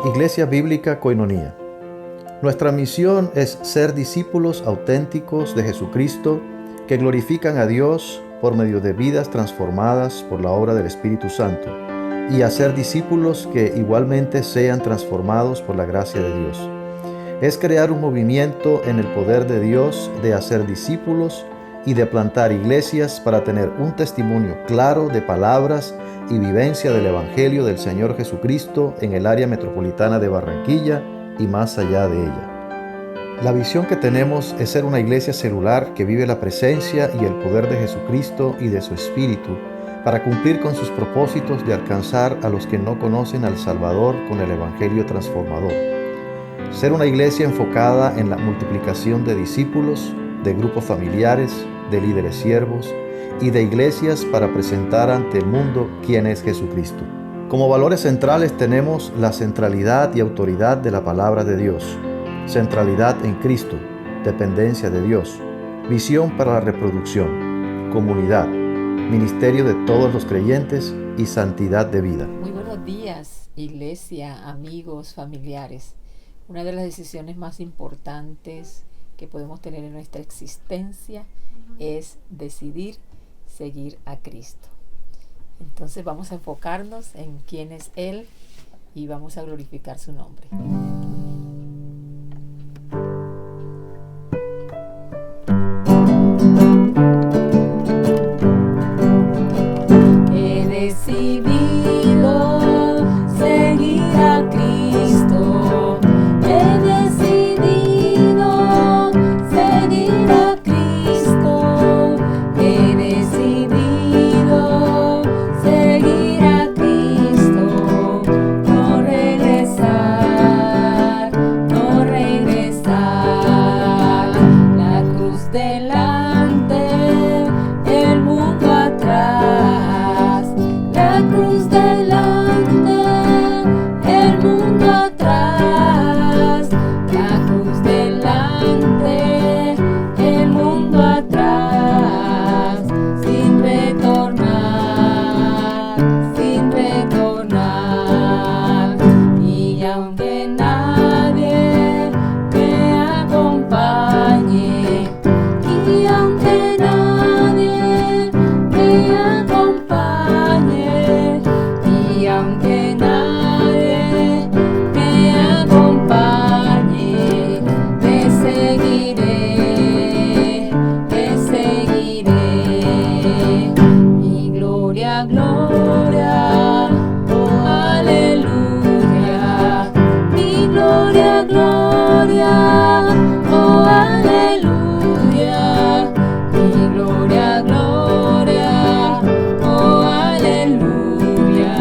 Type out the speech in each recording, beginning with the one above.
Iglesia Bíblica Koinonía. Nuestra misión es ser discípulos auténticos de Jesucristo que glorifican a Dios por medio de vidas transformadas por la obra del Espíritu Santo y hacer discípulos que igualmente sean transformados por la gracia de Dios. Es crear un movimiento en el poder de Dios de hacer discípulos y de plantar iglesias para tener un testimonio claro de palabras y vivencia del Evangelio del Señor Jesucristo en el área metropolitana de Barranquilla y más allá de ella. La visión que tenemos es ser una iglesia celular que vive la presencia y el poder de Jesucristo y de su Espíritu para cumplir con sus propósitos de alcanzar a los que no conocen al Salvador con el Evangelio transformador. Ser una iglesia enfocada en la multiplicación de discípulos, de grupos familiares, de líderes siervos y de iglesias para presentar ante el mundo quién es Jesucristo. Como valores centrales tenemos la centralidad y autoridad de la palabra de Dios, centralidad en Cristo, dependencia de Dios, visión para la reproducción, comunidad, ministerio de todos los creyentes y santidad de vida. Muy buenos días, iglesia, amigos, familiares. Una de las decisiones más importantes que podemos tener en nuestra existencia es decidir seguir a Cristo. Entonces vamos a enfocarnos en quién es Él y vamos a glorificar su nombre. He decidido seguir a Cristo. He decidido seguir a Cristo. He decidido seguir a Cristo. No regresar, no regresar. La cruz delante, el mundo atrás. La cruz delante, el mundo atrás. La cruz delante, el mundo atrás. Sin retornar, sin retornar. Y aunque nadie me acompañe, y aunque nadie me acompañe, y aunque nadie me acompañe, te seguiré, te seguiré. Y gloria, gloria, oh aleluya. Y gloria, gloria, oh aleluya. Y gloria, gloria, oh aleluya.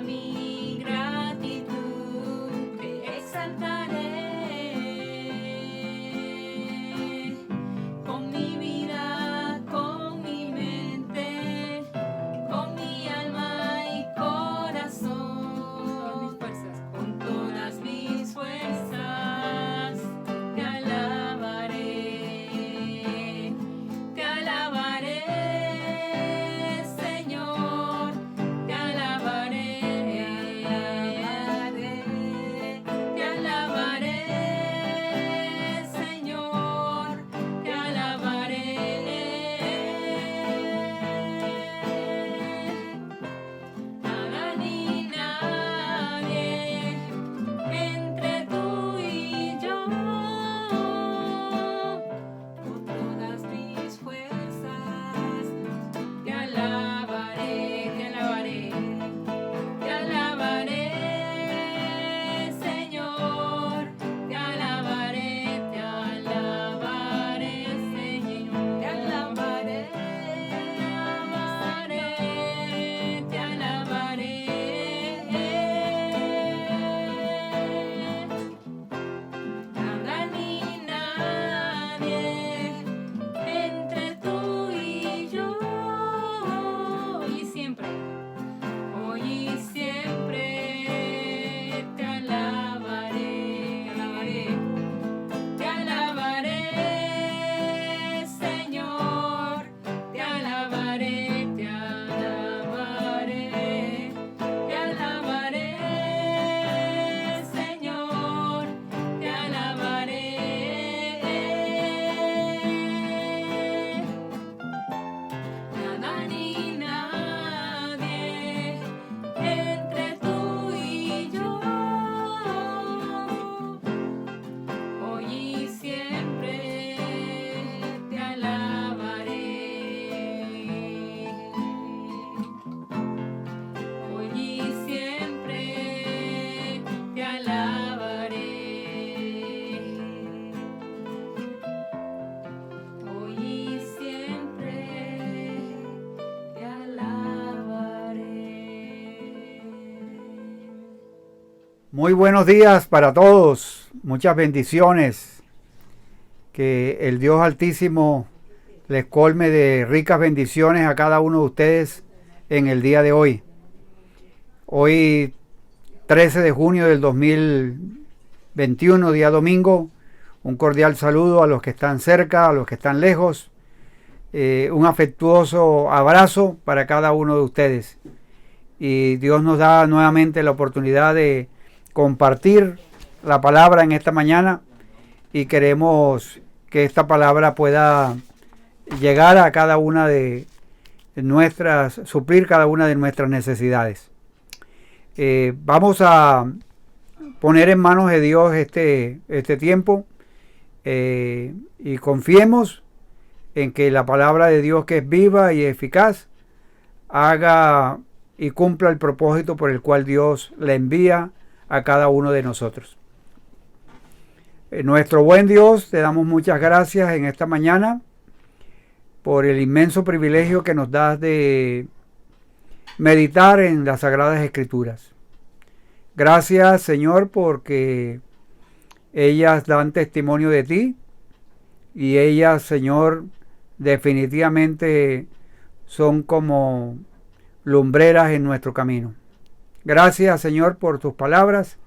mi gratitud, te exaltaré con mi vida, con mi mente, con mi alma y corazón, con todas mis fuerzas, te alabaré, Señor, te alabaré, te alabaré, Señor, te alabaré. Nada ni nadie entre tú y yo, con todas mis fuerzas, te alabaré, Señor, te alabaré, Señor, te alabaré, te alabaré. Nada ni nadie entre tú y yo, hoy y siempre, te alabaré, Señor, te alabaré, Señor, te alabaré. Nada ni nadie entre tú y yo, hoy y siempre te alabaré, hoy y siempre te alabaré, hoy y siempre te alabaré. Muy buenos días para todos, muchas bendiciones, que el Dios Altísimo les colme de ricas bendiciones a cada uno de ustedes en el día de hoy. Hoy 13 de junio del 2021, día domingo, un cordial saludo a los que están cerca, a los que están lejos, un afectuoso abrazo para cada uno de ustedes. Y Dios nos da nuevamente la oportunidad de compartir la palabra en esta mañana, y queremos que esta palabra pueda llegar a cada una de nuestras, suplir cada una de nuestras necesidades. Vamos a poner en manos de Dios este tiempo, y confiemos en que la palabra de Dios, que es viva y eficaz, haga y cumpla el propósito por el cual Dios la envía a cada uno de nosotros. Nuestro buen Dios, te damos muchas gracias en esta mañana por el inmenso privilegio que nos das de meditar en las Sagradas Escrituras. Gracias, Señor, porque ellas dan testimonio de ti, y ellas, Señor, definitivamente son como lumbreras en nuestro camino. Gracias, Señor, por tus palabras,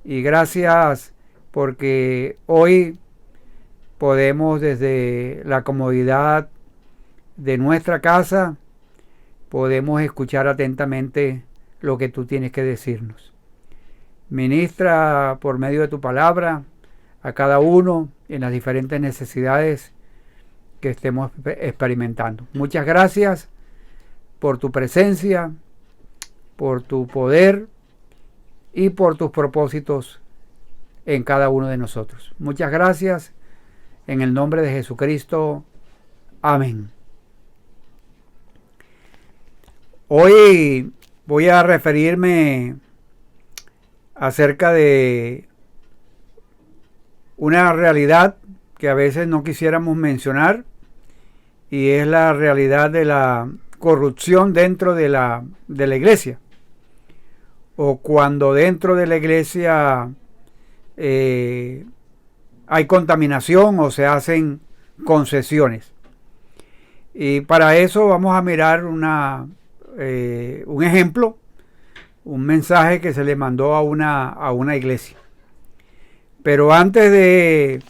y gracias porque hoy podemos, desde la comodidad de nuestra casa, podemos escuchar atentamente lo que tú tienes que decirnos. Ministra por medio de tu palabra a cada uno en las diferentes necesidades que estemos experimentando. Muchas gracias por tu presencia, por tu poder y por tus propósitos en cada uno de nosotros. Muchas gracias, en el nombre de Jesucristo. Amén. Hoy voy a referirme acerca de una realidad que a veces no quisiéramos mencionar, y es la realidad de la corrupción dentro de la iglesia. o cuando dentro de la iglesia hay contaminación o se hacen concesiones. Y para eso vamos a mirar un ejemplo, un mensaje que se le mandó a una iglesia. Pero antes de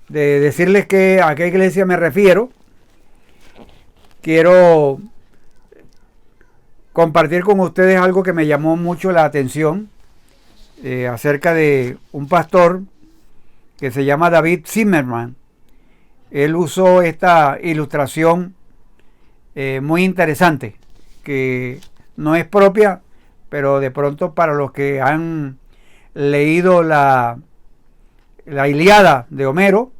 decirles a qué iglesia me refiero, quiero compartir con ustedes algo que me llamó mucho la atención acerca de un pastor que se llama David Zimmerman. Él usó esta ilustración muy interesante, que no es propia, pero de pronto para los que han leído la Ilíada de Homero,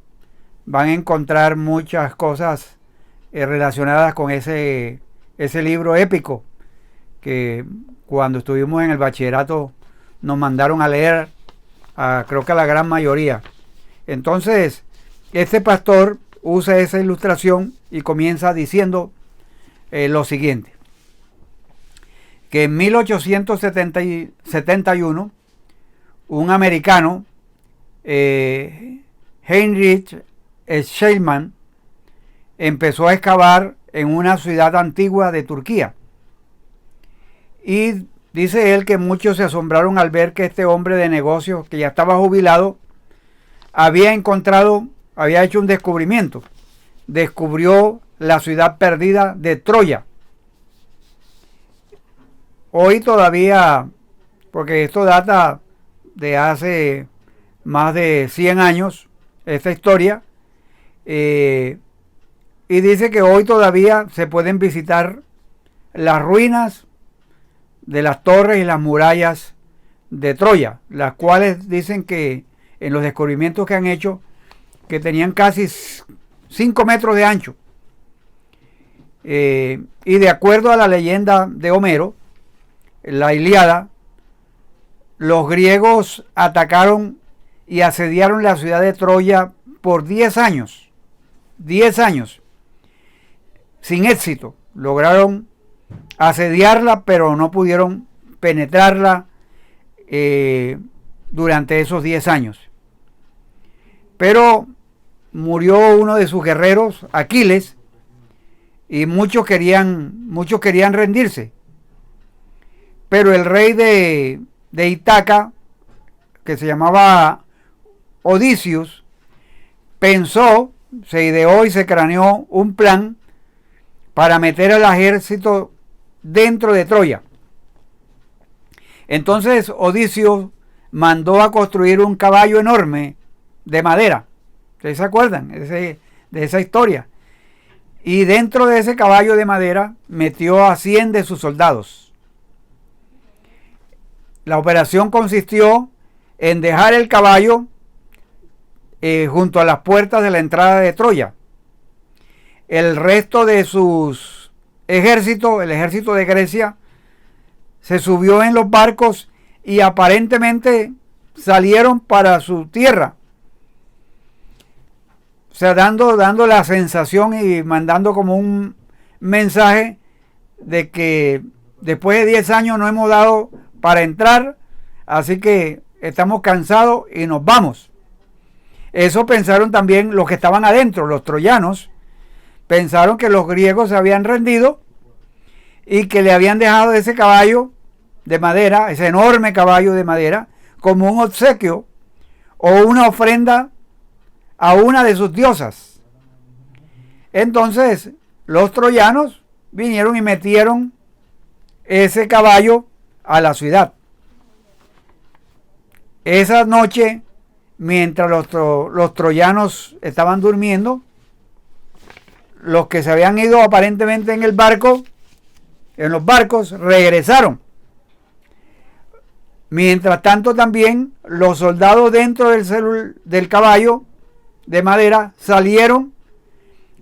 van a encontrar muchas cosas relacionadas con ese libro épico que cuando estuvimos en el bachillerato nos mandaron a leer, creo que a la gran mayoría. Entonces, este pastor usa esa ilustración y comienza diciendo lo siguiente: que en 1871 un americano, Heinrich Schliemann, empezó a excavar en una ciudad antigua de Turquía. Y dice él que muchos se asombraron al ver que este hombre de negocios, que ya estaba jubilado, había hecho un descubrimiento. Descubrió la ciudad perdida de Troya. Hoy todavía, porque esto data de hace más de 100 años, esta historia, y dice que hoy todavía se pueden visitar las ruinas de las torres y las murallas de Troya, las cuales dicen que en los descubrimientos que han hecho, que tenían casi 5 metros de ancho. Y de acuerdo a la leyenda de Homero, la Ilíada, los griegos atacaron y asediaron la ciudad de Troya por 10 años. 10 años. Sin éxito. Lograron asediarla, pero no pudieron penetrarla durante esos 10 años. Pero murió uno de sus guerreros, Aquiles, y muchos querían rendirse. Pero el rey de Ítaca, que se llamaba Odysseus, se ideó y se craneó un plan para meter al ejército dentro de Troya. Entonces Odysseus mandó a construir un caballo enorme de madera. ¿Ustedes se acuerdan de esa historia? Y dentro de ese caballo de madera metió a 100 de sus soldados. La operación consistió en dejar el caballo junto a las puertas de la entrada de Troya. El resto de sus ejércitos, el ejército de Grecia, se subió en los barcos y aparentemente salieron para su tierra. O sea, dando la sensación y mandando como un mensaje de que después de 10 años no hemos dado para entrar, así que estamos cansados y nos vamos. Eso pensaron también los que estaban adentro, los troyanos. Pensaron que los griegos se habían rendido y que le habían dejado ese caballo de madera, ese enorme caballo de madera, como un obsequio o una ofrenda a una de sus diosas. Entonces los troyanos vinieron y metieron ese caballo a la ciudad. Esa noche, mientras los troyanos estaban durmiendo, los que se habían ido aparentemente en los barcos, regresaron. Mientras tanto también los soldados dentro del caballo de madera salieron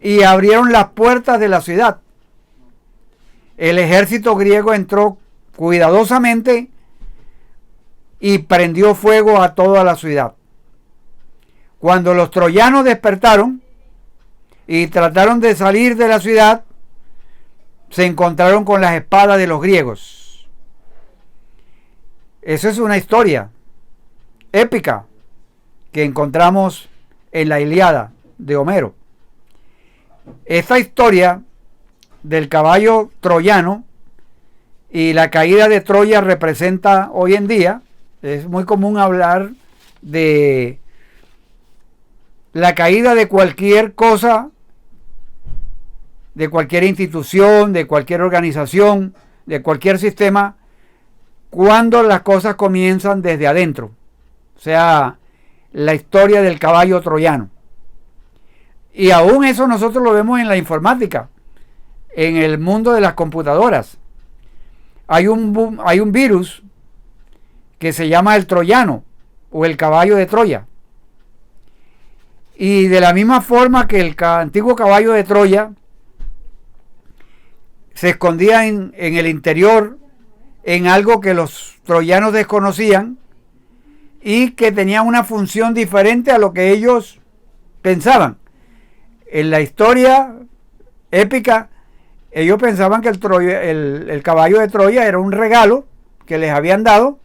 y abrieron las puertas de la ciudad. El ejército griego entró cuidadosamente y prendió fuego a toda la ciudad. Cuando los troyanos despertaron y trataron de salir de la ciudad, se encontraron con las espadas de los griegos. Esa es una historia épica que encontramos en la Ilíada de Homero. Esta historia del caballo troyano y la caída de Troya representa hoy en día, es muy común hablar de la caída de cualquier cosa, de cualquier institución, de cualquier organización, de cualquier sistema, cuando las cosas comienzan desde adentro. O sea, la historia del caballo troyano. Y aún eso nosotros lo vemos en la informática, en el mundo de las computadoras. Hay un virus que se llama el troyano o el caballo de Troya. Y de la misma forma que el antiguo caballo de Troya se escondía en el interior, en algo que los troyanos desconocían y que tenía una función diferente a lo que ellos pensaban. En la historia épica, ellos pensaban que el caballo de Troya era un regalo que les habían dado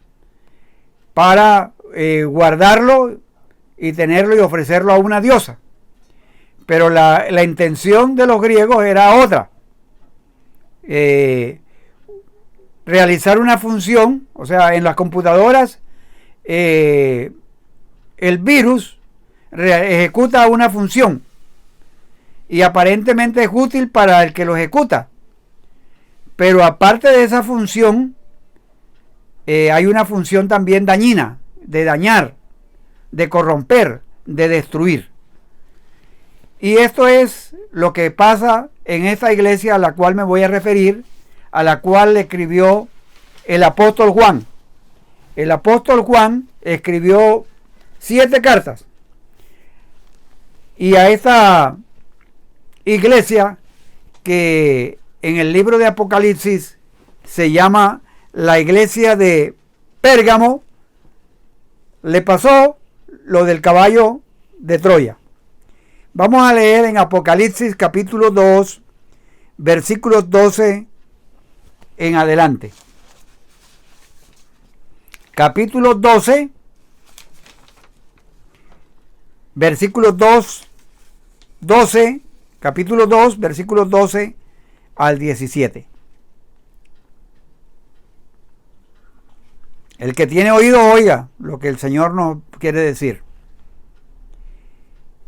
para guardarlo y tenerlo y ofrecerlo a una diosa. Pero la intención de los griegos era otra. Realizar una función, o sea, en las computadoras el virus ejecuta una función y aparentemente es útil para el que lo ejecuta, pero aparte de esa función hay una función también dañina, de dañar, de corromper, de destruir. Y esto es lo que pasa en esta iglesia a la cual me voy a referir, a la cual escribió el apóstol Juan. El apóstol Juan escribió 7 cartas. Y a esta iglesia, que en el libro de Apocalipsis se llama la iglesia de Pérgamo, le pasó lo del caballo de Troya. Vamos a leer en Apocalipsis capítulo 2, versículos 12 en adelante. Capítulo 12, versículos 12, capítulo 2, versículos 12 al 17. El que tiene oído, oiga lo que el Señor nos quiere decir.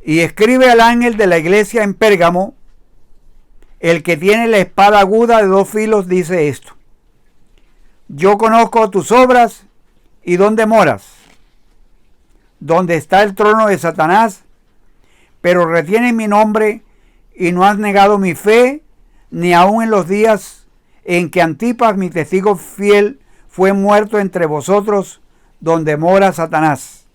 Y escribe al ángel de la iglesia en Pérgamo, el que tiene la espada aguda de 2 filos, dice esto: yo conozco tus obras y dónde moras, donde está el trono de Satanás, pero retienes mi nombre y no has negado mi fe, ni aun en los días en que Antipas, mi testigo fiel, fue muerto entre vosotros, donde mora Satanás.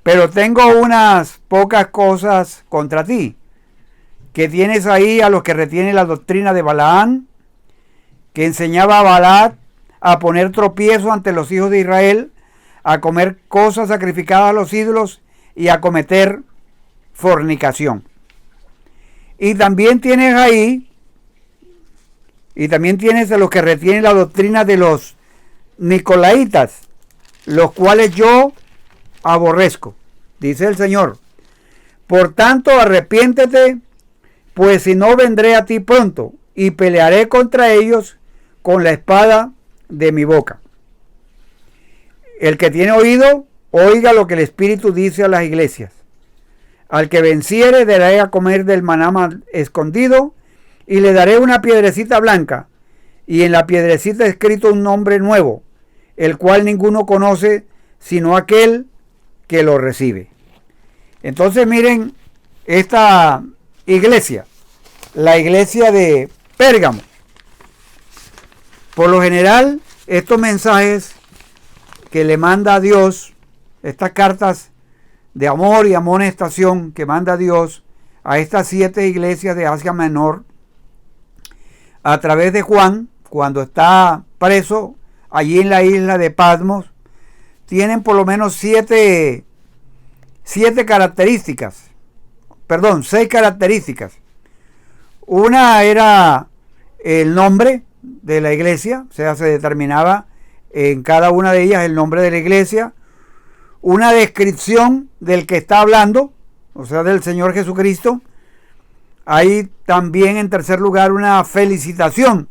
Pero tengo unas pocas cosas contra ti, que tienes ahí a los que retienen la doctrina de Balaán, que enseñaba a Balac a poner tropiezo ante los hijos de Israel, a comer cosas sacrificadas a los ídolos y a cometer fornicación. Y también tienes ahí, a los que retienen la doctrina de los nicolaitas, los cuales yo aborrezco, dice el Señor. Por tanto, arrepiéntete, pues si no, vendré a ti pronto y pelearé contra ellos con la espada de mi boca. El que tiene oído, oiga lo que el Espíritu dice a las iglesias. Al que venciere, daré a comer del maná escondido, y le daré una piedrecita blanca, y en la piedrecita escrito un nombre nuevo, el cual ninguno conoce sino aquel que lo recibe. Entonces miren esta iglesia, la iglesia de Pérgamo. Por lo general, estos mensajes que le manda Dios, estas cartas de amor y amonestación que manda Dios a estas 7 iglesias de Asia Menor, a través de Juan, cuando está preso allí en la isla de Patmos, tienen por lo menos 6 características. Una era el nombre de la iglesia, o sea, se determinaba en cada una de ellas el nombre de la iglesia, una descripción del que está hablando, o sea, del Señor Jesucristo. Hay también, en tercer lugar, una felicitación.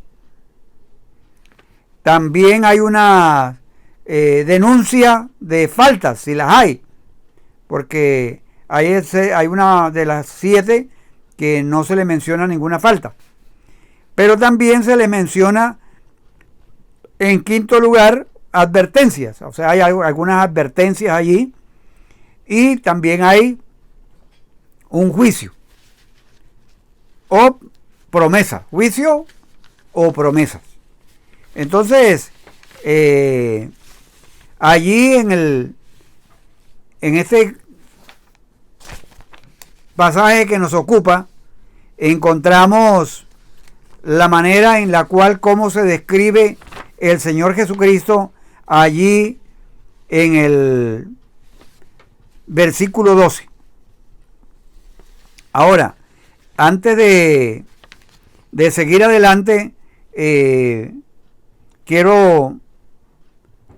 También hay una denuncia de faltas, si las hay, porque hay una de las 7 que no se le menciona ninguna falta. Pero también se le menciona, en quinto lugar, advertencias. O sea, hay algunas advertencias allí. Y también hay un juicio o promesa. Juicio o promesas. Entonces, allí en este pasaje que nos ocupa, encontramos la manera en la cual cómo se describe el Señor Jesucristo allí en el versículo 12. Ahora, antes de seguir adelante, quiero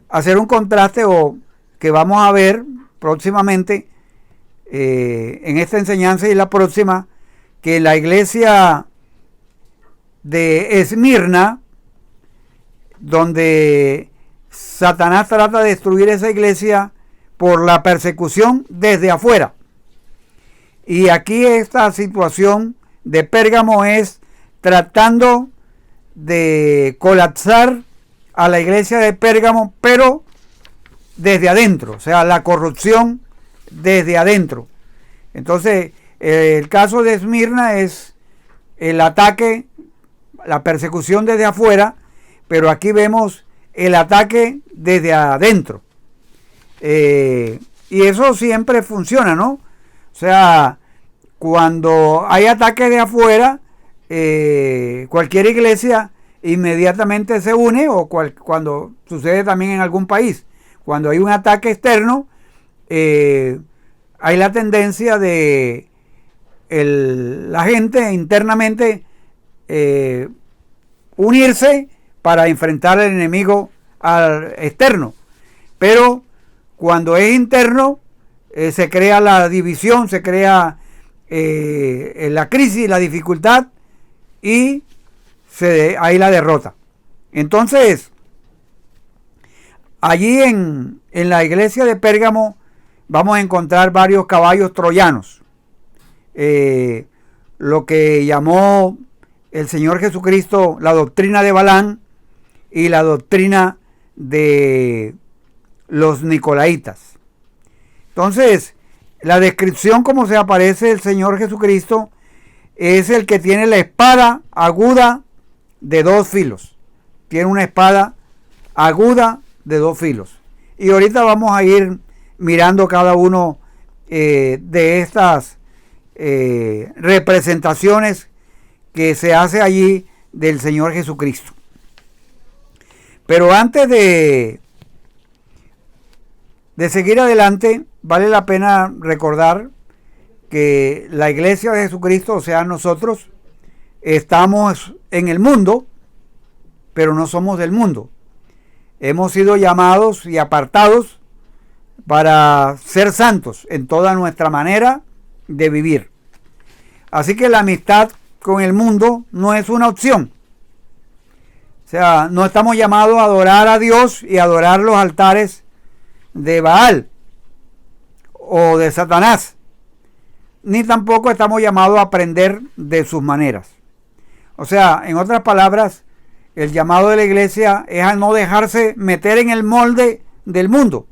hacer un contraste o que vamos a ver próximamente en esta enseñanza y la próxima, que la iglesia de Esmirna, donde Satanás trata de destruir esa iglesia por la persecución desde afuera. Y aquí esta situación de Pérgamo es tratando de colapsar a la iglesia de Pérgamo, pero desde adentro, o sea, la corrupción desde adentro. Entonces, el caso de Esmirna es el ataque, la persecución desde afuera, pero aquí vemos el ataque desde adentro. Y eso siempre funciona, ¿no? O sea, cuando hay ataque de afuera, cualquier iglesia inmediatamente se une, o cuando sucede también en algún país, cuando hay un ataque externo, hay la tendencia de la gente internamente unirse para enfrentar al enemigo externo. Pero cuando es interno, se crea la división, se crea la crisis, la dificultad, y hay la derrota. Entonces, allí en la iglesia de Pérgamo vamos a encontrar varios caballos troyanos. Lo que llamó el Señor Jesucristo la doctrina de Balaam y la doctrina de los Nicolaitas. Entonces, la descripción como se aparece el Señor Jesucristo es el que tiene la espada aguda de 2 filos. Tiene una espada aguda de 2 filos. Y ahorita vamos a ir mirando cada uno de estas representaciones que se hace allí del Señor Jesucristo. Pero antes de seguir adelante, vale la pena recordar que la iglesia de Jesucristo, o sea, nosotros, estamos en el mundo, pero no somos del mundo. Hemos sido llamados y apartados para ser santos en toda nuestra manera de vivir. Así que la amistad con el mundo no es una opción. O sea, no estamos llamados a adorar a Dios y adorar los altares de Baal o de Satanás, ni tampoco estamos llamados a aprender de sus maneras. O sea, en otras palabras, el llamado de la iglesia es a no dejarse meter en el molde del mundo.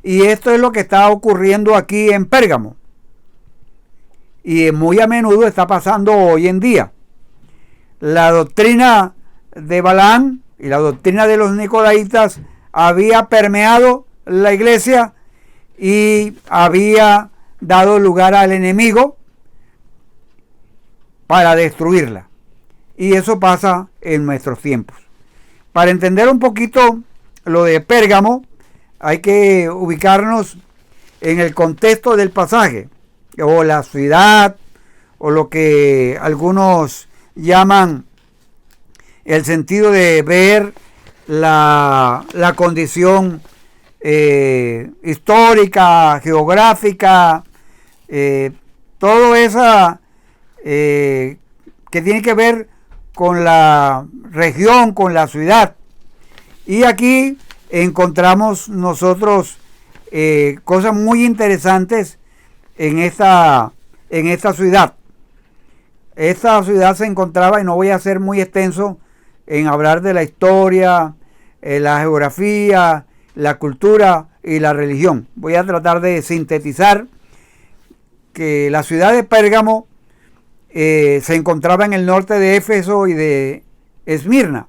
Y esto es lo que está ocurriendo aquí en Pérgamo. Y muy a menudo está pasando hoy en día. La doctrina de Balaam y la doctrina de los Nicolaitas había permeado la iglesia y había dado lugar al enemigo para destruirla. Y eso pasa en nuestros tiempos. Para entender un poquito lo de Pérgamo, hay que ubicarnos en el contexto del pasaje, o la ciudad, o lo que algunos llaman el sentido de ver la condición histórica, geográfica, todo esa que tiene que ver con la región, con la ciudad. Y aquí encontramos nosotros cosas muy interesantes en esta ciudad. Esta ciudad se encontraba, y no voy a ser muy extenso en hablar de la historia, la geografía, la cultura y la religión. Voy a tratar de sintetizar que la ciudad de Pérgamo se encontraba en el norte de Éfeso y de Esmirna.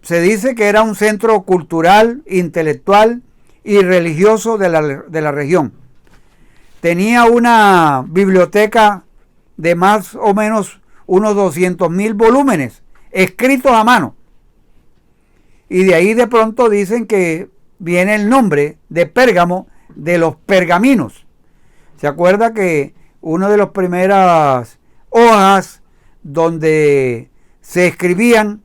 Se dice que era un centro cultural, intelectual y religioso de la región. Tenía una biblioteca de más o menos unos 200.000 volúmenes escritos a mano. Y de ahí de pronto dicen que viene el nombre de Pérgamo de los pergaminos. ¿Se acuerda que una de las primeras hojas donde se escribían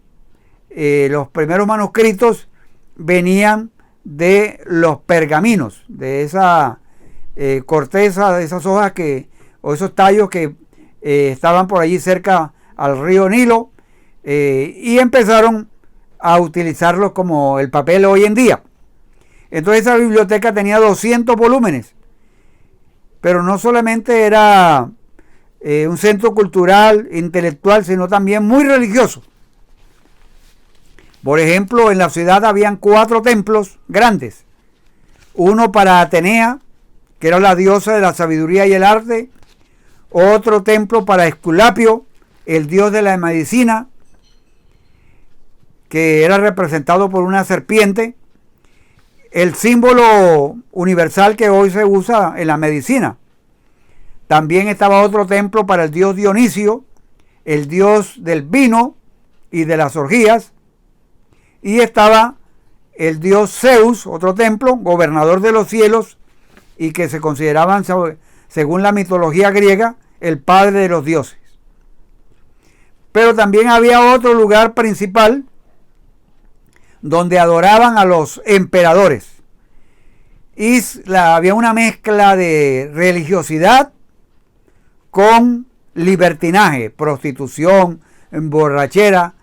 los primeros manuscritos venían de los pergaminos, de esa corteza, de esas hojas o esos tallos que estaban por allí cerca al río Nilo, y empezaron a utilizarlos como el papel hoy en día. Entonces esa biblioteca tenía 200 volúmenes, pero no solamente era un centro cultural, intelectual, sino también muy religioso. Por ejemplo, en la ciudad habían 4 templos grandes. Uno para Atenea, que era la diosa de la sabiduría y el arte. Otro templo para Esculapio, el dios de la medicina, que era representado por una serpiente. El símbolo universal que hoy se usa en la medicina. También estaba otro templo para el dios Dionisio, el dios del vino y de las orgías. Y estaba el dios Zeus, otro templo, gobernador de los cielos, y que se consideraban, según la mitología griega, el padre de los dioses. Pero también había otro lugar principal donde adoraban a los emperadores. Y había una mezcla de religiosidad con libertinaje, prostitución, borrachera.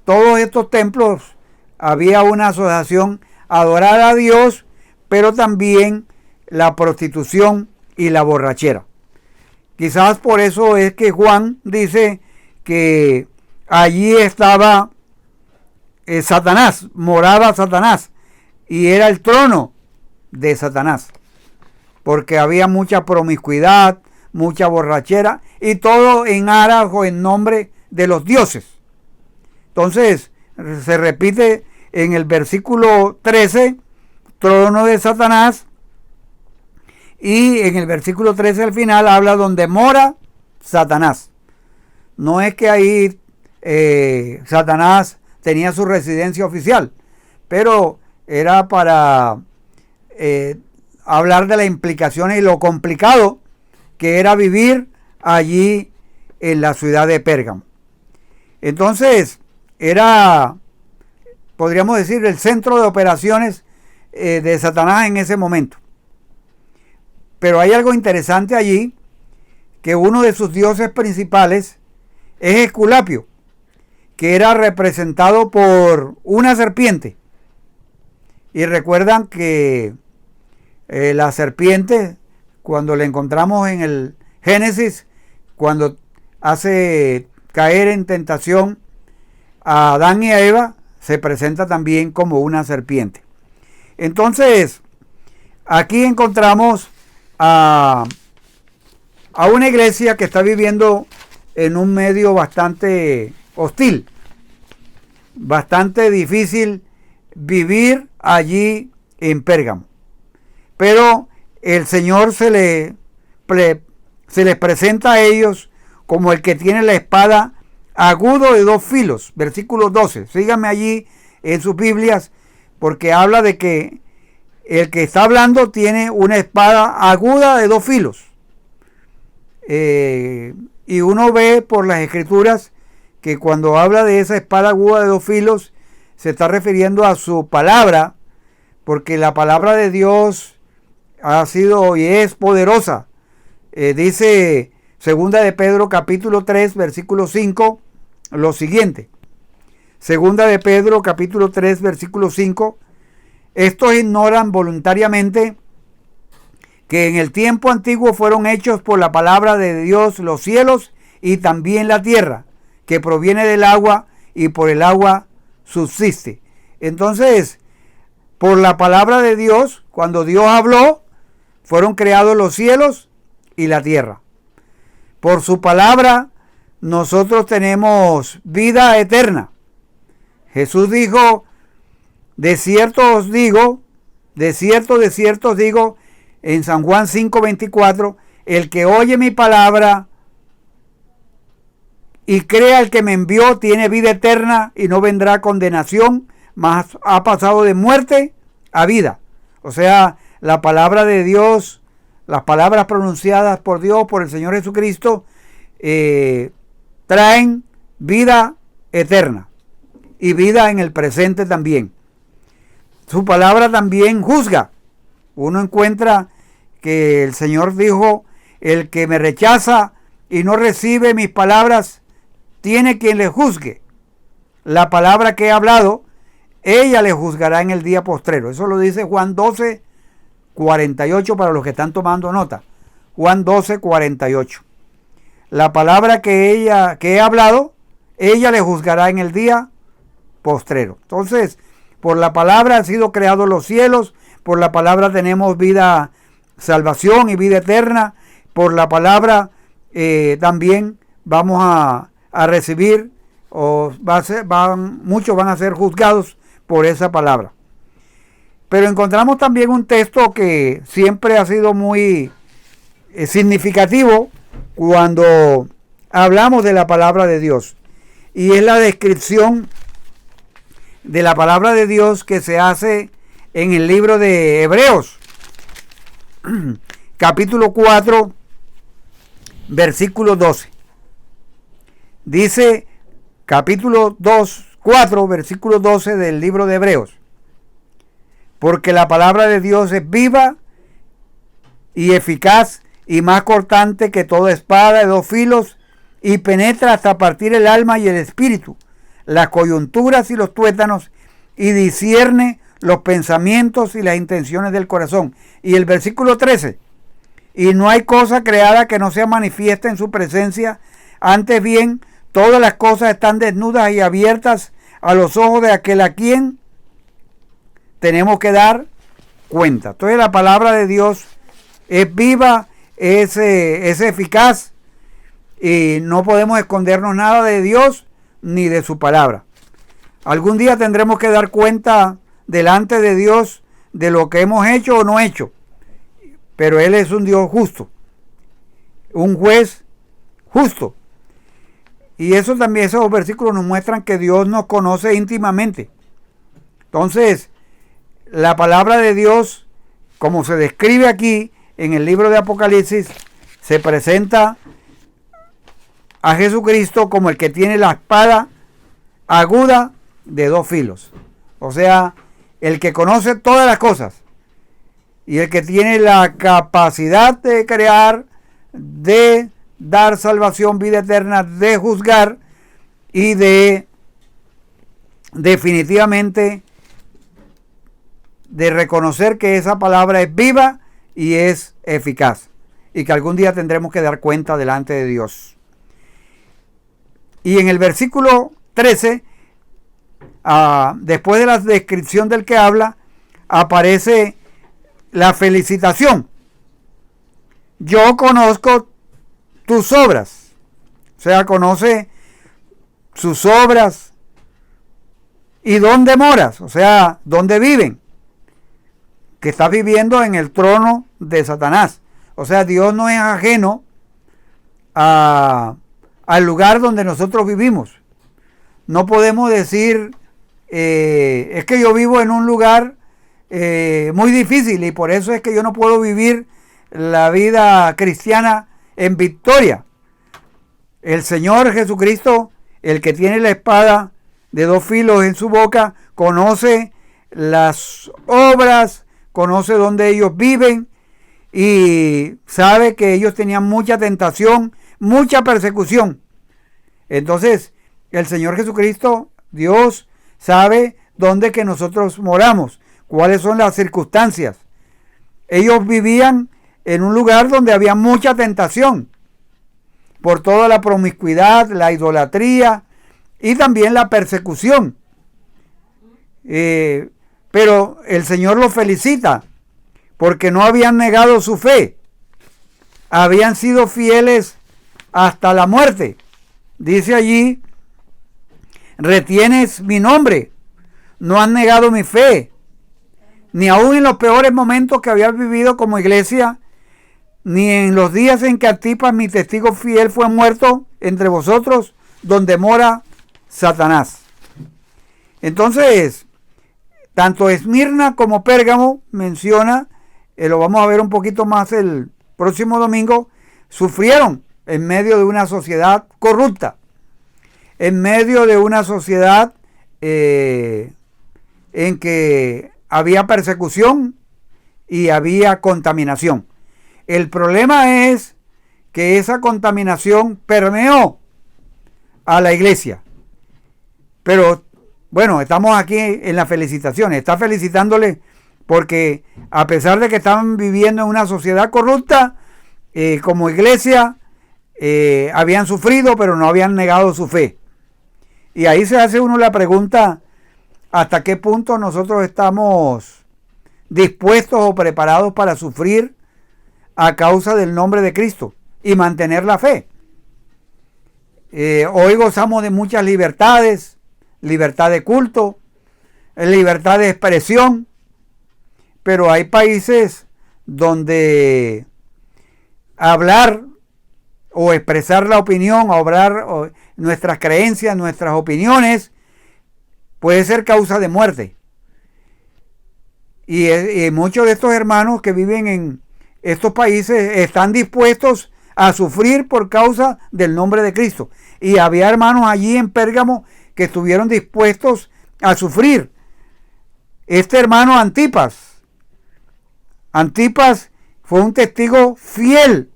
Todos estos templos había una asociación a adorar a Dios, pero también la prostitución y la borrachera. Quizás por eso es que Juan dice que allí estaba Satanás, moraba Satanás, y era el trono de Satanás, porque había mucha promiscuidad, mucha borrachera, y todo en aras o en nombre de los dioses. Entonces, se repite en el versículo 13, trono de Satanás, y en el versículo 13 al final habla donde mora Satanás. No es que ahí Satanás tenía su residencia oficial, pero era para hablar de las implicaciones y lo complicado que era vivir allí en la ciudad de Pérgamo. Entonces, era, podríamos decir, el centro de operaciones de Satanás en ese momento. Pero hay algo interesante allí, que uno de sus dioses principales es Esculapio, que era representado por una serpiente. Y recuerdan que la serpiente, cuando la encontramos en el Génesis, cuando hace caer en tentación a Adán y a Eva, se presenta también como una serpiente. Entonces, aquí encontramos a una iglesia que está viviendo en un medio bastante hostil, bastante difícil vivir allí en Pérgamo. Pero el Señor se les presenta a ellos como el que tiene la espada agudo de 2 filos, versículo 12. Síganme allí en sus Biblias, porque habla de que el que está hablando tiene una espada aguda de 2 filos. Y uno ve por las escrituras que cuando habla de esa espada aguda de 2 filos, se está refiriendo a su palabra, porque la palabra de Dios ha sido y es poderosa. Dice Segunda de Pedro capítulo 3 versículo 5 lo siguiente. Segunda de Pedro capítulo 3 versículo 5. Estos ignoran voluntariamente que en el tiempo antiguo fueron hechos por la palabra de Dios los cielos y también la tierra, que proviene del agua y por el agua subsiste. Entonces, por la palabra de Dios, cuando Dios habló, fueron creados los cielos y la tierra. Por su palabra, nosotros tenemos vida eterna. Jesús dijo, de cierto os digo, de cierto os digo, en San Juan 5:24, el que oye mi palabra y crea el que me envió tiene vida eterna y no vendrá condenación, mas ha pasado de muerte a vida. O sea, la palabra de Dios, las palabras pronunciadas por Dios, por el Señor Jesucristo, traen vida eterna y vida en el presente también. Su palabra también juzga. Uno encuentra que el Señor dijo, el que me rechaza y no recibe mis palabras, tiene quien le juzgue. La palabra que he hablado, ella le juzgará en el día postrero. Eso lo dice Juan 12:48 para los que están tomando nota. Juan 12:48. La palabra que he hablado, ella le juzgará en el día postrero. Entonces, por la palabra han sido creados los cielos, por la palabra tenemos vida, salvación y vida eterna. Por la palabra también vamos a recibir, muchos van a ser juzgados por esa palabra. Pero encontramos también un texto que siempre ha sido muy significativo cuando hablamos de la palabra de Dios, y es la descripción de la palabra de Dios que se hace en el libro de Hebreos, capítulo 4, versículo 12. Dice capítulo 4, versículo 12 del libro de Hebreos: porque la palabra de Dios es viva y eficaz y más cortante que toda espada de dos filos, y penetra hasta partir el alma y el espíritu, las coyunturas y los tuétanos, y discierne los pensamientos y las intenciones del corazón. Y el versículo 13: y no hay cosa creada que no sea manifiesta en su presencia, antes bien todas las cosas están desnudas y abiertas a los ojos de aquel a quien tenemos que dar cuenta. Entonces la palabra de Dios es viva, es eficaz, y no podemos escondernos nada de Dios ni de su palabra. Algún día tendremos que dar cuenta delante de Dios de lo que hemos hecho o no hecho, pero Él es un Dios justo, un juez justo. Y eso también, esos versículos nos muestran que Dios nos conoce íntimamente. Entonces, la palabra de Dios, como se describe aquí en el libro de Apocalipsis, se presenta a Jesucristo como el que tiene la espada aguda de dos filos. O sea, el que conoce todas las cosas y el que tiene la capacidad de crear, de dar salvación, vida eterna, de juzgar y de definitivamente de reconocer que esa palabra es viva y es eficaz, y que algún día tendremos que dar cuenta delante de Dios. Y en el versículo 13, después de la descripción del que habla, aparece la felicitación. Yo conozco tus obras. O sea, conoce sus obras y dónde moras, o sea, dónde viven. Que estás viviendo en el trono de Satanás. O sea, Dios no es ajeno al lugar donde nosotros vivimos. No podemos decir, es que yo vivo en un lugar muy difícil y por eso es que yo no puedo vivir la vida cristiana en victoria. El Señor Jesucristo, el que tiene la espada de dos filos en su boca, conoce las obras, conoce dónde ellos viven y sabe que ellos tenían mucha tentación, mucha persecución. Entonces, el Señor Jesucristo, Dios, sabe dónde que nosotros moramos, cuáles son las circunstancias. Ellos vivían en un lugar donde había mucha tentación por toda la promiscuidad, la idolatría y también la persecución. Pero el Señor los felicita porque no habían negado su fe, habían sido fieles hasta la muerte. Dice allí, retienes mi nombre, no han negado mi fe, ni aun en los peores momentos que había vivido como iglesia, ni en los días en que Antipas, mi testigo fiel, fue muerto entre vosotros, donde mora Satanás. Entonces, tanto Esmirna como Pérgamo menciona, lo vamos a ver un poquito más el próximo domingo, sufrieron en medio de una sociedad corrupta, en medio de una sociedad en que había persecución y había contaminación. El problema es que esa contaminación permeó a la iglesia. Pero bueno, estamos aquí en las felicitaciones. Está felicitándole porque a pesar de que estaban viviendo en una sociedad corrupta, como iglesia habían sufrido, pero no habían negado su fe. Y ahí se hace uno la pregunta, ¿hasta qué punto nosotros estamos dispuestos o preparados para sufrir a causa del nombre de Cristo y mantener la fe? Hoy gozamos de muchas libertades, libertad de culto, libertad de expresión, pero hay países donde hablar o expresar la opinión, o hablar nuestras creencias, nuestras opiniones, puede ser causa de muerte. Y muchos de estos hermanos que viven en estos países están dispuestos a sufrir por causa del nombre de Cristo. Y había hermanos allí en Pérgamo que estuvieron dispuestos a sufrir. Este hermano Antipas fue un testigo fiel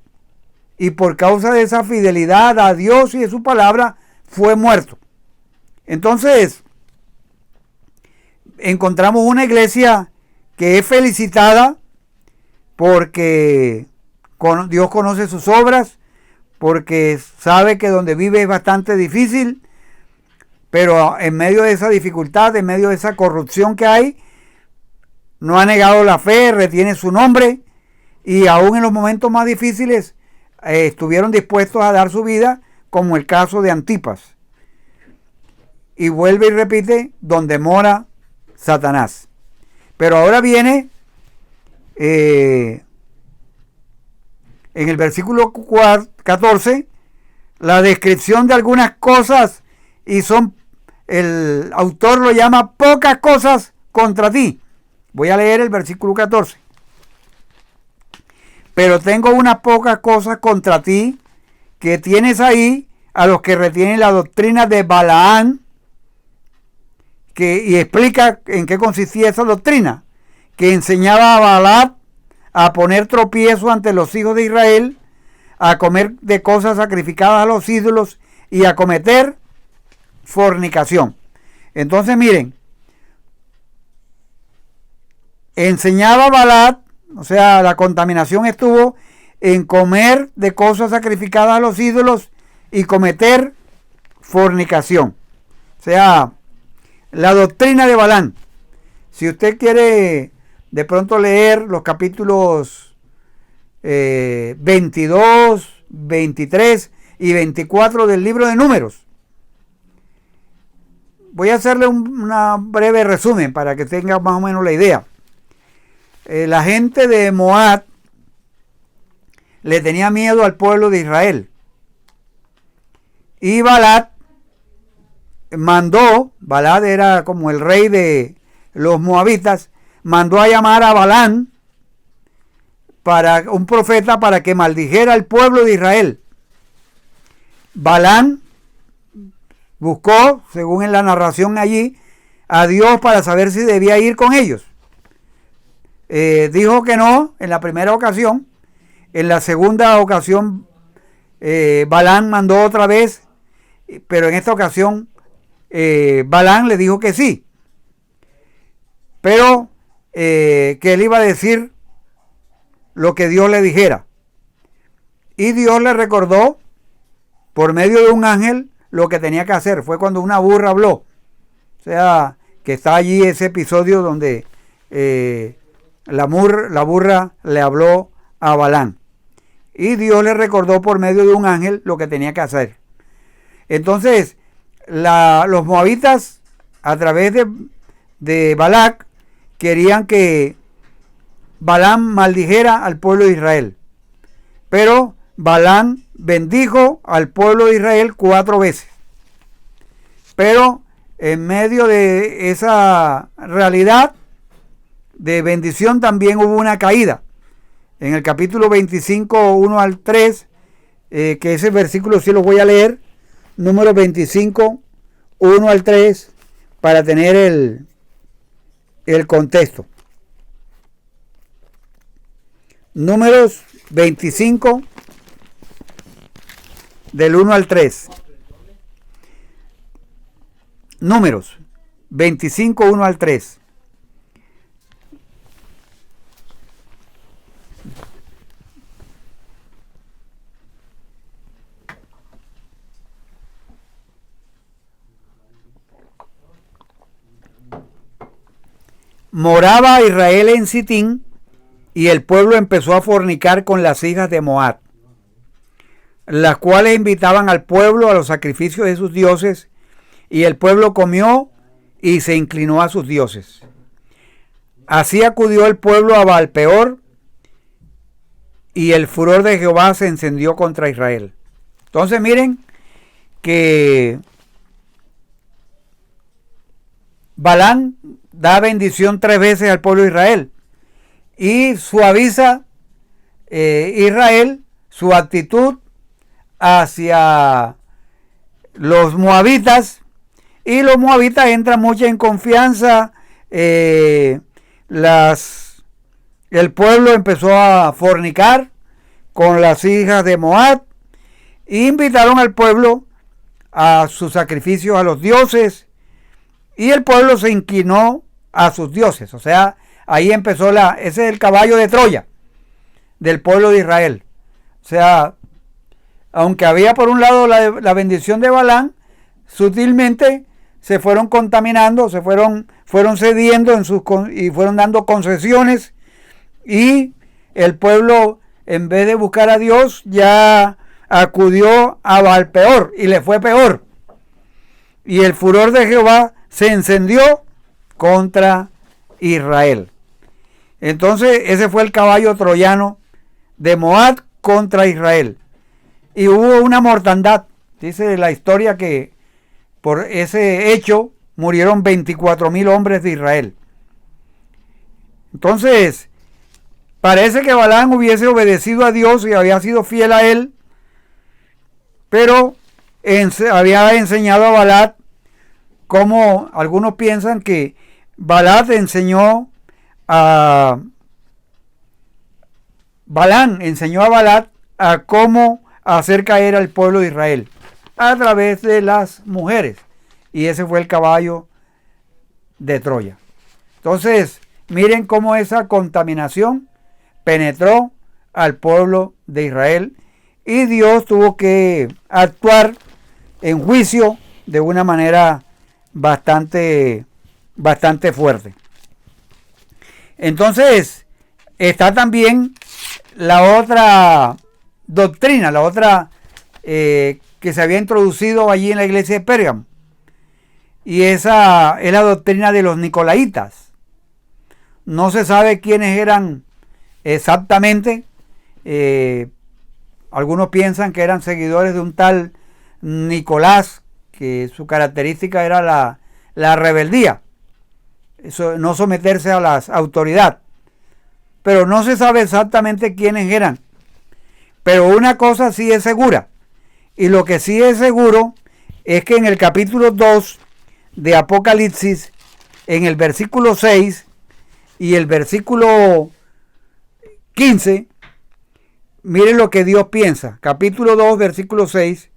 y por causa de esa fidelidad a Dios y de su palabra fue muerto. Entonces, encontramos una iglesia que es felicitada porque Dios conoce sus obras, porque sabe que donde vive es bastante difícil, pero en medio de esa dificultad, en medio de esa corrupción que hay, no ha negado la fe, retiene su nombre y aún en los momentos más difíciles estuvieron dispuestos a dar su vida, como el caso de Antipas. Y vuelve y repite, donde mora Satanás. Pero ahora viene en el versículo 14 la descripción de algunas cosas, y el autor lo llama pocas cosas contra ti. Voy a leer el versículo 14. Pero tengo unas pocas cosas contra ti, que tienes ahí a los que retienen la doctrina de Balaán, y explica en qué consistía esa doctrina, que enseñaba a Balac a poner tropiezo ante los hijos de Israel, a comer de cosas sacrificadas a los ídolos y a cometer fornicación. Entonces miren, enseñaba a Balac, o sea, la contaminación estuvo en comer de cosas sacrificadas a los ídolos y cometer fornicación. O sea, la doctrina de Balaam. Si usted quiere de pronto leer los capítulos 22, 23 y 24 del libro de Números. Voy a hacerle un breve resumen para que tenga más o menos la idea. La gente de Moab le tenía miedo al pueblo de Israel. Y Balac Balac era como el rey de los moabitas, mandó a llamar a Balaam, un profeta, para que maldijera al pueblo de Israel. Balaam buscó, según en la narración allí, a Dios para saber si debía ir con ellos. Dijo que no en la primera ocasión. En la segunda ocasión Balaam mandó otra vez, pero en esta ocasión Balaam le dijo que sí, pero que él iba a decir lo que Dios le dijera. Y Dios le recordó por medio de un ángel lo que tenía que hacer. Fue cuando una burra habló. O sea, que está allí ese episodio donde la burra le habló a Balaam. Y Dios le recordó por medio de un ángel lo que tenía que hacer. Entonces, los moabitas, a través de Balac, querían que Balaam maldijera al pueblo de Israel. Pero Balaam bendijo al pueblo de Israel 4 veces. Pero en medio de esa realidad de bendición también hubo una caída. En el capítulo 25, 1 al 3, que ese versículo sí lo voy a leer, número 25, 1 al 3, para tener el contexto. Números 25, del 1 al 3. Números 25, 1 al 3. Moraba Israel en Sitín, y el pueblo empezó a fornicar con las hijas de Moab, las cuales invitaban al pueblo a los sacrificios de sus dioses, y el pueblo comió y se inclinó a sus dioses. Así acudió el pueblo a Baal-peor, y el furor de Jehová se encendió contra Israel. Entonces miren que Balaam da bendición 3 veces al pueblo de Israel y suaviza Israel su actitud hacia los moabitas, y los moabitas entran mucho en confianza. El pueblo empezó a fornicar con las hijas de Moab e invitaron al pueblo a sus sacrificios a los dioses, y el pueblo se inclinó a sus dioses. O sea, ahí empezó ese es el caballo de Troya del pueblo de Israel. O sea, aunque había por un lado la bendición de Balaam, sutilmente se fueron contaminando, fueron cediendo y fueron dando concesiones, y el pueblo, en vez de buscar a Dios, ya acudió a Baal-peor y le fue peor. Y el furor de Jehová se encendió contra Israel. Entonces ese fue el caballo troyano de Moab contra Israel. Y hubo una mortandad. Dice la historia que por ese hecho murieron 24,000 hombres de Israel. Entonces, parece que Balaam hubiese obedecido a Dios y había sido fiel a él, pero había enseñado a Balac, como algunos piensan que Balaam enseñó a Balac a cómo hacer caer al pueblo de Israel a través de las mujeres, y ese fue el caballo de Troya. Entonces, miren cómo esa contaminación penetró al pueblo de Israel, y Dios tuvo que actuar en juicio de una manera bastante fuerte. Entonces, está también la otra doctrina, la otra que se había introducido allí en la iglesia de Pérgamo, y esa es la doctrina de los nicolaitas. No se sabe quiénes eran exactamente. Algunos piensan que eran seguidores de un tal Nicolás, que su característica era la rebeldía, no someterse a las autoridades, pero no se sabe exactamente quiénes eran. Pero una cosa sí es segura, y lo que sí es seguro es que en el capítulo 2 de Apocalipsis, en el versículo 6 y el versículo 15, miren lo que Dios piensa. Capítulo 2, versículo 6,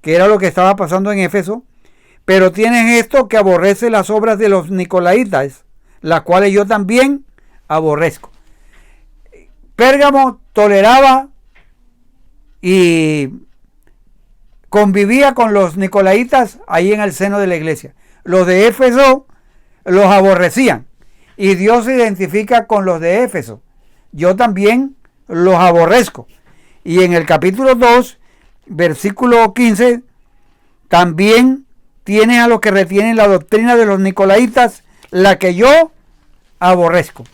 que era lo que estaba pasando en Éfeso. Pero tienes esto, que aborrece las obras de los nicolaitas, las cuales yo también aborrezco. Pérgamo toleraba y convivía con los nicolaitas ahí en el seno de la iglesia. Los de Éfeso los aborrecían, y Dios se identifica con los de Éfeso. Yo también los aborrezco. Y en el capítulo 2, versículo 15, también tienes a los que retienen la doctrina de los nicolaitas, la que yo aborrezco.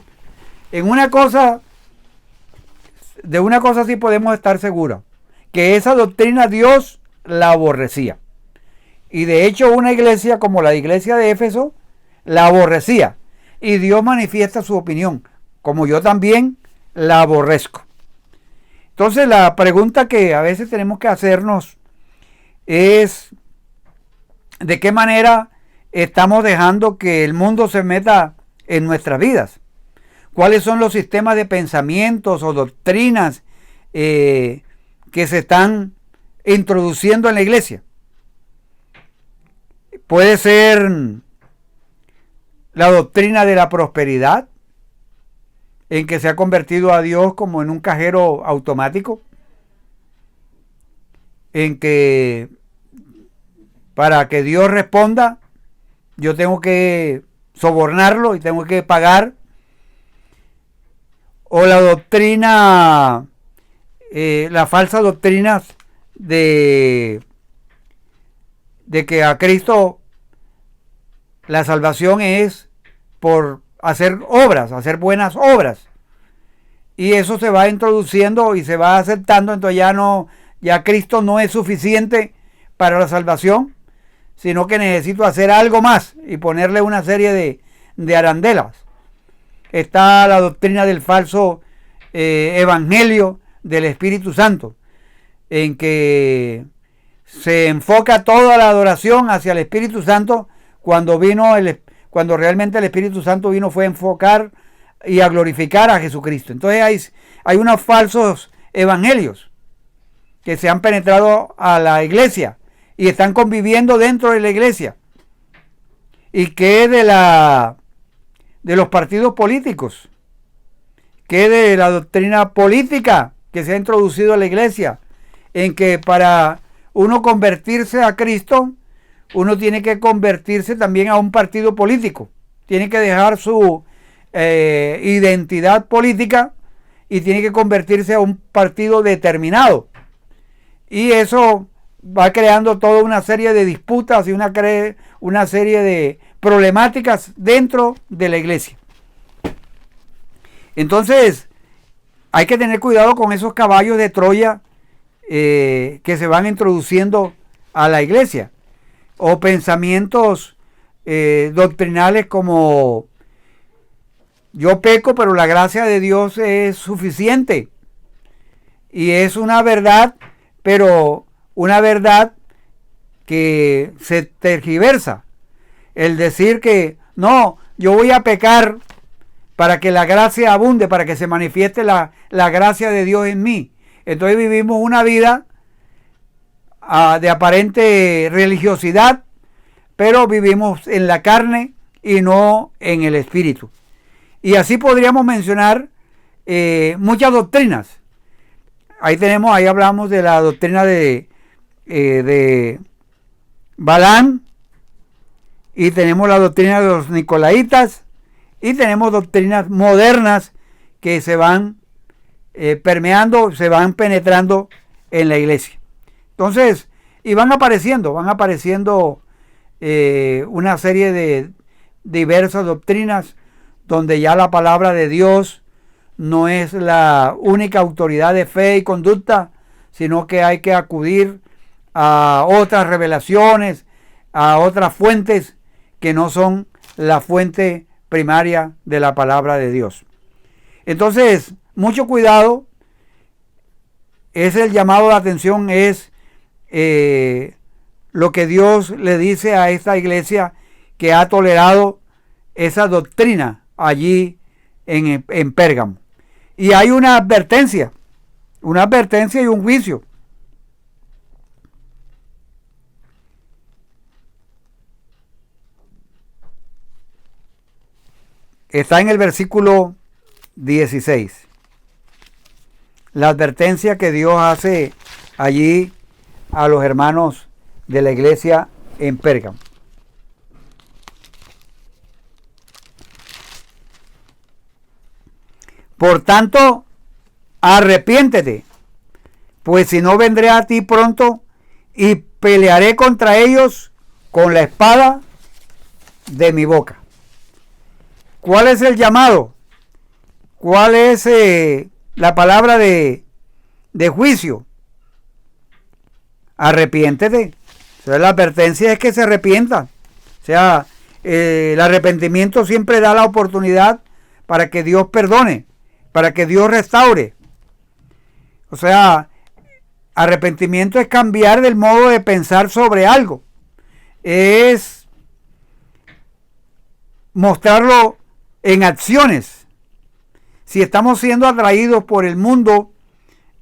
De una cosa sí podemos estar seguros, que esa doctrina Dios la aborrecía. Y de hecho una iglesia como la iglesia de Éfeso la aborrecía. Y Dios manifiesta su opinión, como yo también la aborrezco. Entonces la pregunta que a veces tenemos que hacernos es: ¿de qué manera estamos dejando que el mundo se meta en nuestras vidas? ¿Cuáles son los sistemas de pensamientos o doctrinas que se están introduciendo en la iglesia? Puede ser la doctrina de la prosperidad, en que se ha convertido a Dios como en un cajero automático, en que para que Dios responda yo tengo que sobornarlo y tengo que pagar. O la doctrina, las falsas doctrinas de que a Cristo la salvación es por hacer obras, hacer buenas obras. Y eso se va introduciendo y se va aceptando, entonces ya Cristo no es suficiente para la salvación, sino que necesito hacer algo más y ponerle una serie de arandelas. Está la doctrina del falso evangelio del Espíritu Santo, en que se enfoca toda la adoración hacia el Espíritu Santo, cuando realmente el Espíritu Santo fue a enfocar y a glorificar a Jesucristo. Entonces hay unos falsos evangelios que se han penetrado a la iglesia y están conviviendo dentro de la iglesia. ¿Y qué de los partidos políticos? ¿Qué de la doctrina política que se ha introducido a la iglesia? En que para uno convertirse a Cristo, uno tiene que convertirse también a un partido político. Tiene que dejar su identidad política y tiene que convertirse a un partido determinado. Y eso va creando toda una serie de disputas y una serie de problemáticas dentro de la iglesia. Entonces, hay que tener cuidado con esos caballos de Troya que se van introduciendo a la iglesia. O pensamientos doctrinales como: yo peco, pero la gracia de Dios es suficiente. Y es una verdad, pero una verdad que se tergiversa. El decir que no, yo voy a pecar para que la gracia abunde, para que se manifieste la gracia de Dios en mí. Entonces vivimos una vida de aparente religiosidad, pero vivimos en la carne y no en el espíritu. Y así podríamos mencionar muchas doctrinas. Ahí hablamos de la doctrina de Balaam, y tenemos la doctrina de los nicolaitas, y tenemos doctrinas modernas que se van permeando, se van penetrando en la iglesia. Entonces, y van apareciendo una serie de diversas doctrinas donde ya la palabra de Dios no es la única autoridad de fe y conducta, sino que hay que acudir a otras revelaciones, a otras fuentes que no son la fuente primaria de la palabra de Dios. Entonces, mucho cuidado. Es el llamado de atención, es lo que Dios le dice a esta iglesia que ha tolerado esa doctrina allí en Pérgamo. Y hay una advertencia y un juicio. Está en el versículo 16. La advertencia que Dios hace allí a los hermanos de la iglesia en Pérgamo. Por tanto, arrepiéntete, pues si no vendré a ti pronto y pelearé contra ellos con la espada de mi boca. ¿Cuál es el llamado? ¿Cuál es la palabra de juicio? Arrepiéntete. O sea, la advertencia es que se arrepientan. O sea, el arrepentimiento siempre da la oportunidad para que Dios perdone, para que Dios restaure. O sea, arrepentimiento es cambiar del modo de pensar sobre algo. Es mostrarlo en acciones. Si estamos siendo atraídos por el mundo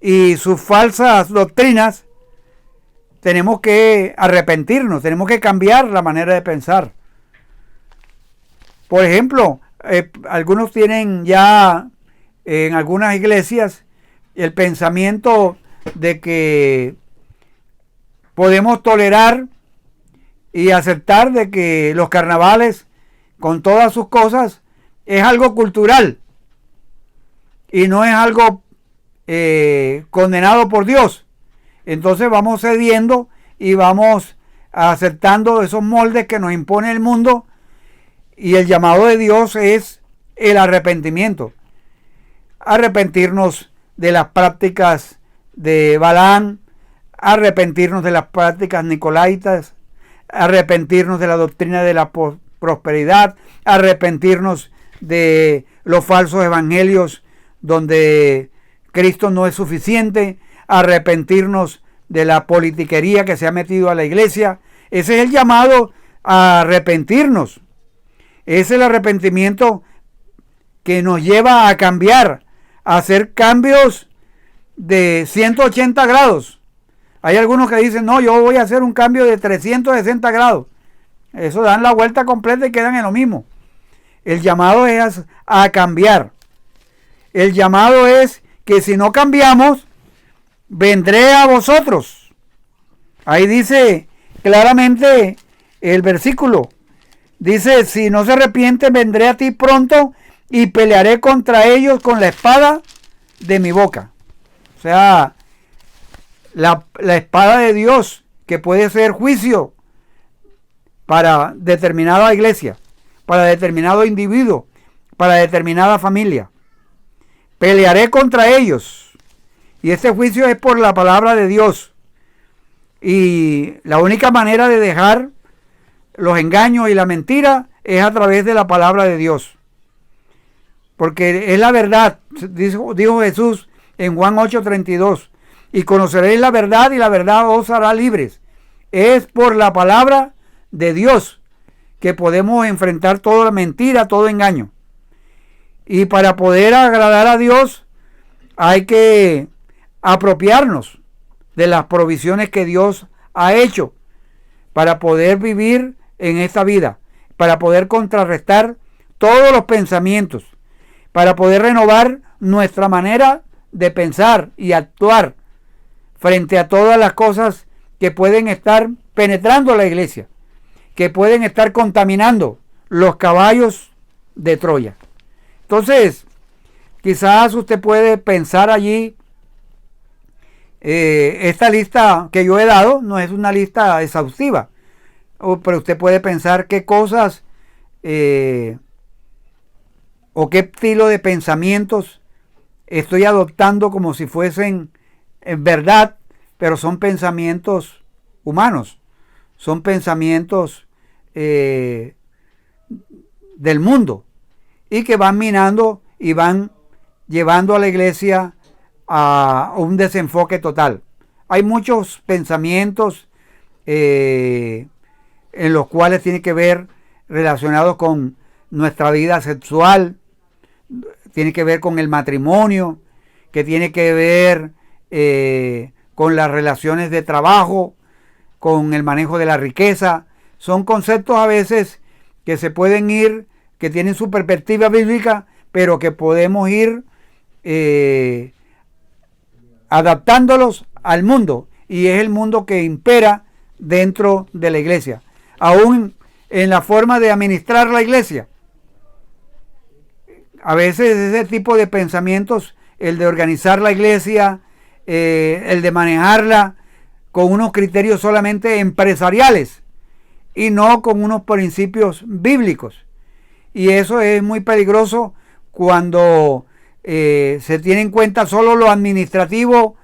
y sus falsas doctrinas, tenemos que arrepentirnos, tenemos que cambiar la manera de pensar. Por ejemplo, algunos tienen ya en algunas iglesias el pensamiento de que podemos tolerar y aceptar de que los carnavales, con todas sus cosas, es algo cultural y no es algo condenado por Dios. Entonces vamos cediendo y vamos aceptando esos moldes que nos impone el mundo, y el llamado de Dios es el arrepentimiento. Arrepentirnos de las prácticas de Balaam, arrepentirnos de las prácticas nicolaitas, arrepentirnos de la doctrina de la prosperidad, arrepentirnos de los falsos evangelios donde Cristo no es suficiente, arrepentirnos de la politiquería que se ha metido a la iglesia. Ese es el llamado a arrepentirnos. Es el arrepentimiento que nos lleva a cambiar, a hacer cambios de 180 grados. Hay algunos que dicen, no, yo voy a hacer un cambio de 360 grados. Eso dan la vuelta completa y quedan en lo mismo. El llamado es a cambiar. El llamado es que si no cambiamos, vendré a vosotros. Ahí dice claramente el versículo. Dice, si no se arrepienten, vendré a ti pronto y pelearé contra ellos con la espada de mi boca. O sea, la espada de Dios, que puede ser juicio para determinada iglesia, para determinado individuo, para determinada familia. Pelearé contra ellos. Y este juicio es por la palabra de Dios. Y la única manera de dejar los engaños y la mentira es a través de la palabra de Dios. Porque es la verdad, dijo Jesús en Juan 8:32. Y conoceréis la verdad y la verdad os hará libres. Es por la palabra de Dios que podemos enfrentar toda mentira, todo engaño. Y para poder agradar a Dios hay que apropiarnos de las provisiones que Dios ha hecho para poder vivir en esta vida, para poder contrarrestar todos los pensamientos, para poder renovar nuestra manera de pensar y actuar frente a todas las cosas que pueden estar penetrando la iglesia, que pueden estar contaminando los caballos de Troya. Entonces, quizás usted puede pensar allí, esta lista que yo he dado no es una lista exhaustiva, pero usted puede pensar qué cosas o qué estilo de pensamientos estoy adoptando como si fuesen en verdad, pero son pensamientos humanos, son pensamientos del mundo, y que van minando y van llevando a la iglesia a un desenfoque total. Hay muchos pensamientos en los cuales tiene que ver relacionados con nuestra vida sexual, tiene que ver con el matrimonio, que tiene que ver con las relaciones de trabajo, con el manejo de la riqueza. Son conceptos a veces que se pueden ir, que tienen su perspectiva bíblica, pero que podemos ir adaptándolos al mundo, y es el mundo que impera dentro de la iglesia, aún en la forma de administrar la iglesia. A veces ese tipo de pensamientos, el de organizar la iglesia, el de manejarla con unos criterios solamente empresariales y no con unos principios bíblicos. Y eso es muy peligroso cuando se tiene en cuenta solo lo administrativo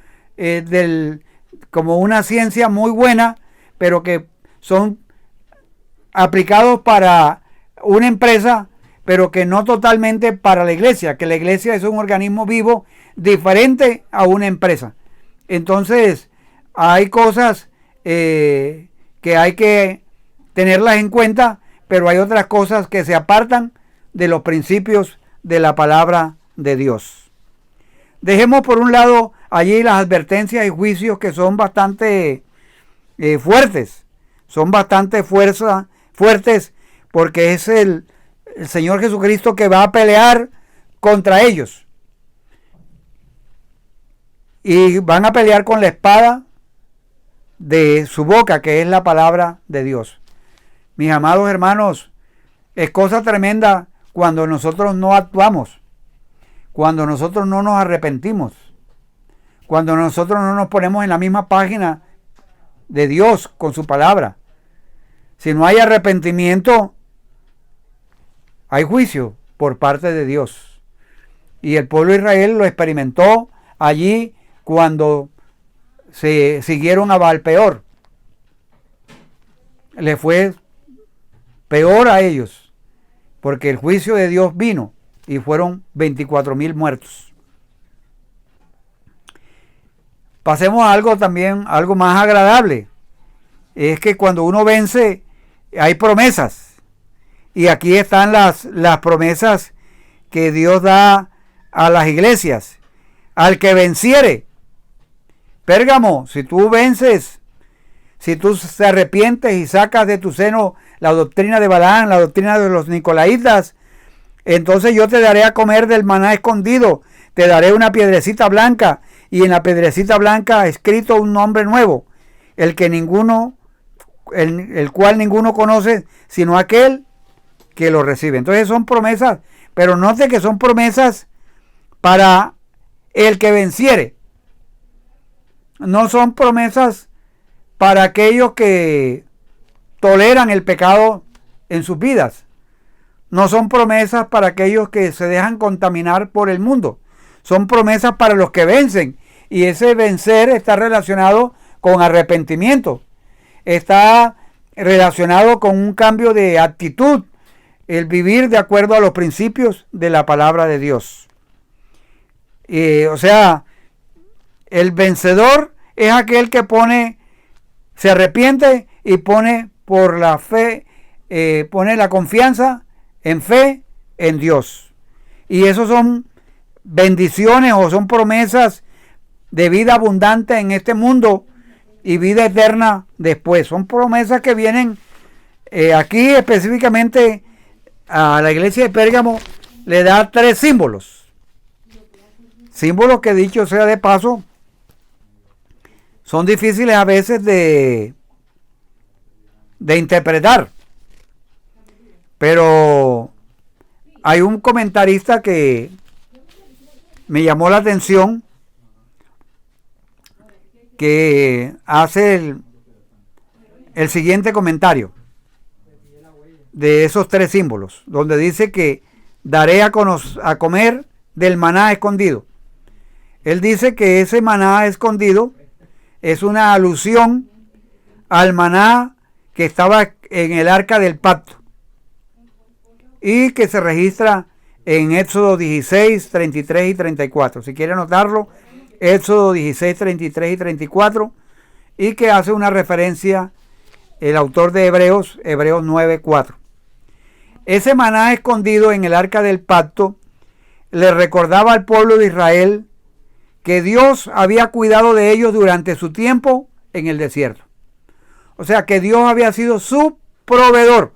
como una ciencia muy buena, pero que son aplicados para una empresa, pero que no totalmente para la iglesia, que la iglesia es un organismo vivo diferente a una empresa. Entonces, hay cosas que hay que tenerlas en cuenta, pero hay otras cosas que se apartan de los principios de la palabra de Dios. Dejemos por un lado allí las advertencias y juicios que son bastante fuertes, son bastante fuertes, porque es el Señor Jesucristo que va a pelear contra ellos. Y van a pelear con la espada de su boca, que es la palabra de Dios. Mis amados hermanos, es cosa tremenda cuando nosotros no actuamos, cuando nosotros no nos arrepentimos, cuando nosotros no nos ponemos en la misma página de Dios con su palabra. Si no hay arrepentimiento, hay juicio por parte de Dios. Y el pueblo de Israel lo experimentó allí cuando se siguieron a Baal-peor. Le fue peor a ellos, porque el juicio de Dios vino y fueron 24,000 muertos. Pasemos a algo también, algo más agradable. Es que cuando uno vence, hay promesas. Y aquí están las promesas que Dios da a las iglesias. Al que venciere. Pérgamo, si tú vences, si tú te arrepientes y sacas de tu seno la doctrina de Balaam, la doctrina de los Nicolaitas, entonces yo te daré a comer del maná escondido, te daré una piedrecita blanca, y en la piedrecita blanca escrito un nombre nuevo, el cual ninguno conoce, sino aquel que lo recibe. Entonces son promesas, pero note que son promesas para el que venciere. No son promesas para aquellos que toleran el pecado en sus vidas. No son promesas para aquellos que se dejan contaminar por el mundo. Son promesas para los que vencen. Y ese vencer está relacionado con arrepentimiento. Está relacionado con un cambio de actitud. El vivir de acuerdo a los principios de la palabra de Dios. O sea, el vencedor es aquel que se arrepiente y pone por la fe, pone la confianza en fe en Dios. Y esos son bendiciones o son promesas de vida abundante en este mundo y vida eterna después. Son promesas que vienen aquí específicamente a la iglesia de Pérgamo. Le da 3 símbolos. Símbolos que, dicho sea de paso, son difíciles a veces de interpretar. Pero hay un comentarista que me llamó la atención, que hace el siguiente comentario de esos 3 símbolos, donde dice que daré a comer del maná escondido. Él dice que ese maná escondido es una alusión al maná que estaba en el arca del pacto y que se registra en Éxodo 16, 33 y 34. Si quiere anotarlo, Éxodo 16, 33 y 34, y que hace una referencia el autor de Hebreos 9:4. Ese maná escondido en el arca del pacto le recordaba al pueblo de Israel que Dios había cuidado de ellos durante su tiempo en el desierto. O sea, que Dios había sido su proveedor.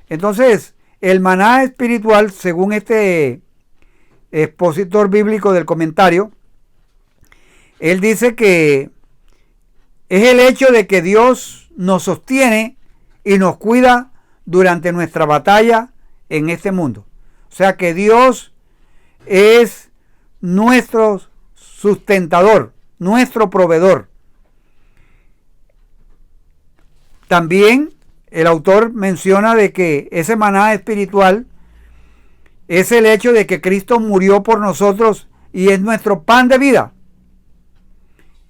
Entonces, el maná espiritual, según este expositor bíblico del comentario, él dice que es el hecho de que Dios nos sostiene y nos cuida durante nuestra batalla en este mundo. O sea que Dios es nuestro sustentador, nuestro proveedor. También el autor menciona de que ese maná espiritual es el hecho de que Cristo murió por nosotros y es nuestro pan de vida.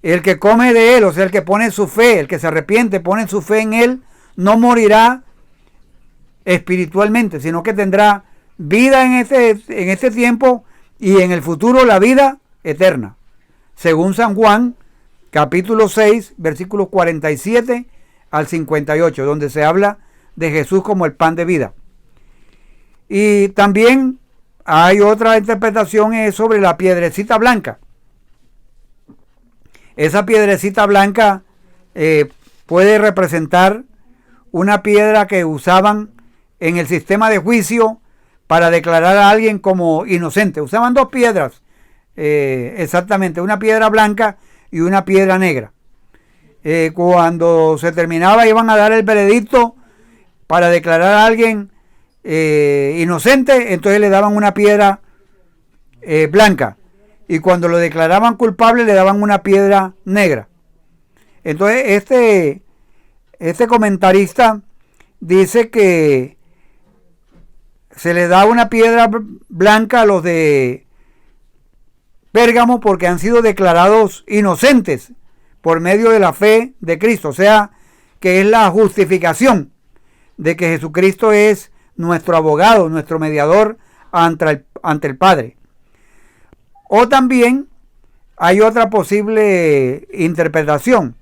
El que come de él, o sea, el que pone su fe, el que se arrepiente, pone su fe en él, no morirá espiritualmente, sino que tendrá vida en este tiempo y en el futuro la vida eterna. Según San Juan, capítulo 6, versículos 47 al 58, donde se habla de Jesús como el pan de vida. Y también hay otra interpretación sobre la piedrecita blanca. Esa piedrecita blanca puede representar una piedra que usaban en el sistema de juicio para declarar a alguien como inocente. Usaban dos piedras, exactamente, una piedra blanca y una piedra negra. Cuando se terminaba iban a dar el veredicto para declarar a alguien inocente, entonces le daban una piedra blanca. Y cuando lo declaraban culpable le daban una piedra negra. Entonces este comentarista dice que se le da una piedra blanca a los de Pérgamo porque han sido declarados inocentes por medio de la fe de Cristo. O sea, que es la justificación de que Jesucristo es nuestro abogado, nuestro mediador ante el Padre. O también hay otra posible interpretación.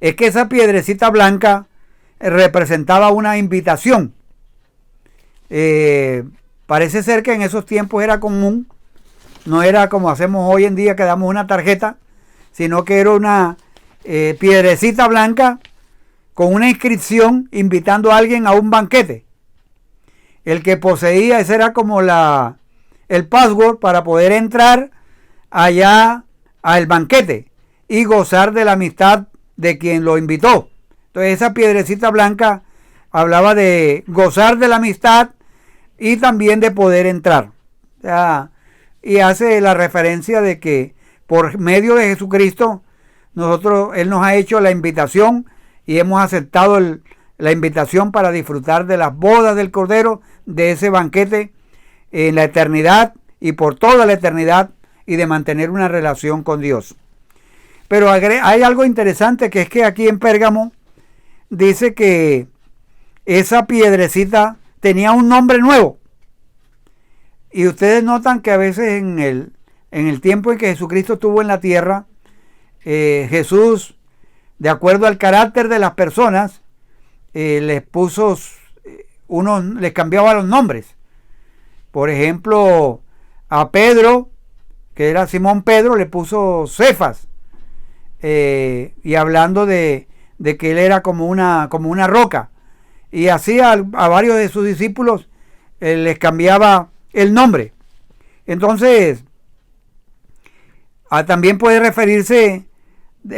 Es que esa piedrecita blanca representaba una invitación. Parece ser que en esos tiempos era común, no era como hacemos hoy en día que damos una tarjeta, sino que era una piedrecita blanca con una inscripción invitando a alguien a un banquete. El que poseía, ese era como el password para poder entrar allá al banquete y gozar de la amistad de quien lo invitó. Entonces esa piedrecita blanca hablaba de gozar de la amistad y también de poder entrar. O sea, y hace la referencia de que por medio de Jesucristo Él nos ha hecho la invitación y hemos aceptado la invitación para disfrutar de las bodas del Cordero, de ese banquete en la eternidad y por toda la eternidad, y de mantener una relación con Dios. Pero hay algo interesante, que es que aquí en Pérgamo dice que esa piedrecita tenía un nombre nuevo. Y ustedes notan que a veces en el tiempo en que Jesucristo estuvo en la tierra, Jesús, de acuerdo al carácter de las personas, les cambiaba los nombres. Por ejemplo, a Pedro, que era Simón Pedro, le puso Cefas, y hablando de que él era como una roca. Y así a varios de sus discípulos les cambiaba el nombre. Entonces, también puede referirse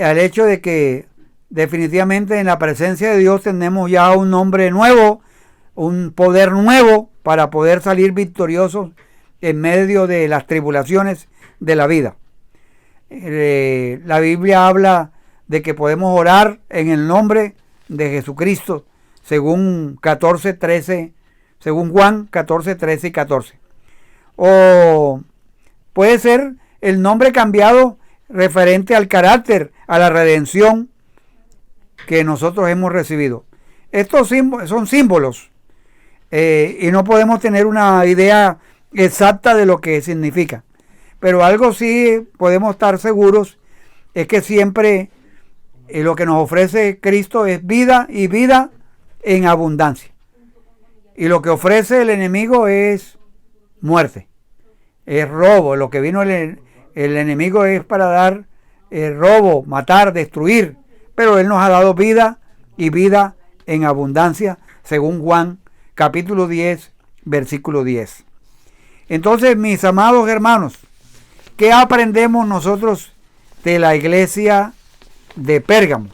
al hecho de que definitivamente en la presencia de Dios tenemos ya un nombre nuevo, un poder nuevo para poder salir victoriosos en medio de las tribulaciones de la vida. La Biblia habla de que podemos orar en el nombre de Jesucristo, según Juan 14, 13 y 14. O puede ser el nombre cambiado referente al carácter, a la redención que nosotros hemos recibido. Estos son símbolos, y no podemos tener una idea exacta de lo que significa. Pero algo sí podemos estar seguros, es que siempre lo que nos ofrece Cristo es vida y vida en abundancia. Y lo que ofrece el enemigo es muerte, es robo. Lo que vino el enemigo es para dar robo, matar, destruir. Pero Él nos ha dado vida y vida en abundancia, según Juan capítulo 10, versículo 10. Entonces, mis amados hermanos, ¿qué aprendemos nosotros de la iglesia de Pérgamo?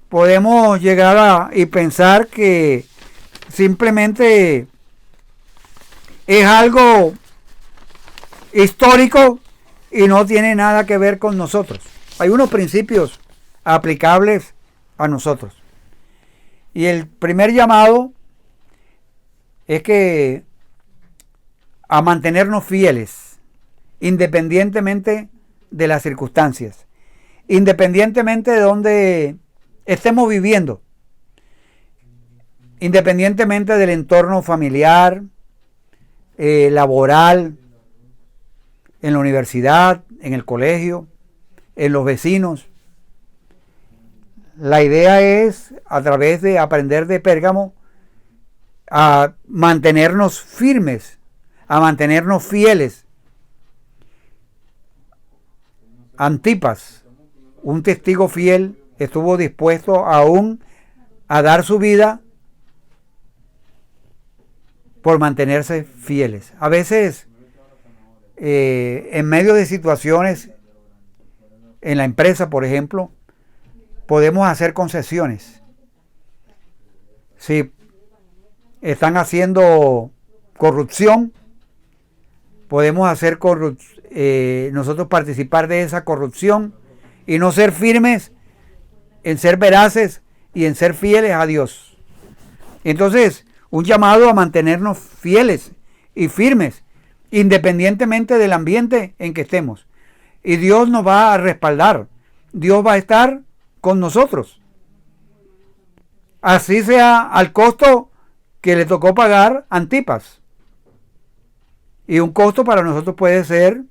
Podemos llegar y pensar que simplemente es algo histórico y no tiene nada que ver con nosotros. Hay unos principios aplicables a nosotros. Y el primer llamado es que a mantenernos fieles, independientemente de las circunstancias, independientemente de donde estemos viviendo, independientemente del entorno familiar, laboral, en la universidad, en el colegio, en los vecinos. La idea es, a través de aprender de Pérgamo, a mantenernos firmes, a mantenernos fieles. Antipas, un testigo fiel, estuvo dispuesto aún a dar su vida por mantenerse fieles. A veces, en medio de situaciones, en la empresa, por ejemplo, podemos hacer concesiones. Si están haciendo corrupción, podemos hacer nosotros participar de esa corrupción y no ser firmes en ser veraces y en ser fieles a Dios. Entonces, un llamado a mantenernos fieles y firmes, independientemente del ambiente en que estemos. Y Dios nos va a respaldar. Dios va a estar con nosotros. Así sea al costo que le tocó pagar Antipas. Y un costo para nosotros puede ser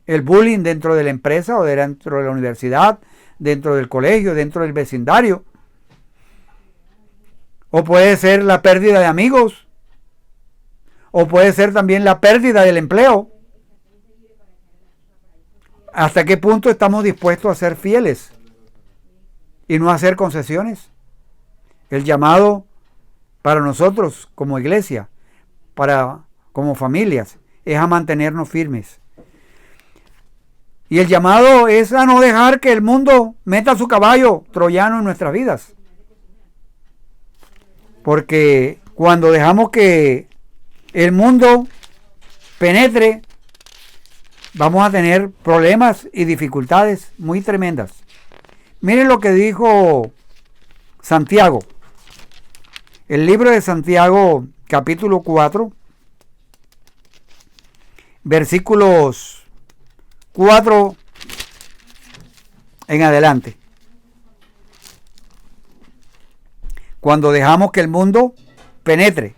el bullying dentro de la empresa o dentro de la universidad, dentro del colegio, dentro del vecindario. O puede ser la pérdida de amigos. O puede ser también la pérdida del empleo. ¿Hasta qué punto estamos dispuestos a ser fieles y no a hacer concesiones? El llamado para nosotros como iglesia, como familias, es a mantenernos firmes. Y el llamado es a no dejar que el mundo meta su caballo troyano en nuestras vidas. Porque cuando dejamos que el mundo penetre, vamos a tener problemas y dificultades muy tremendas. Miren lo que dijo Santiago. El libro de Santiago, capítulo 4, versículos 4 en adelante. Cuando dejamos que el mundo penetre,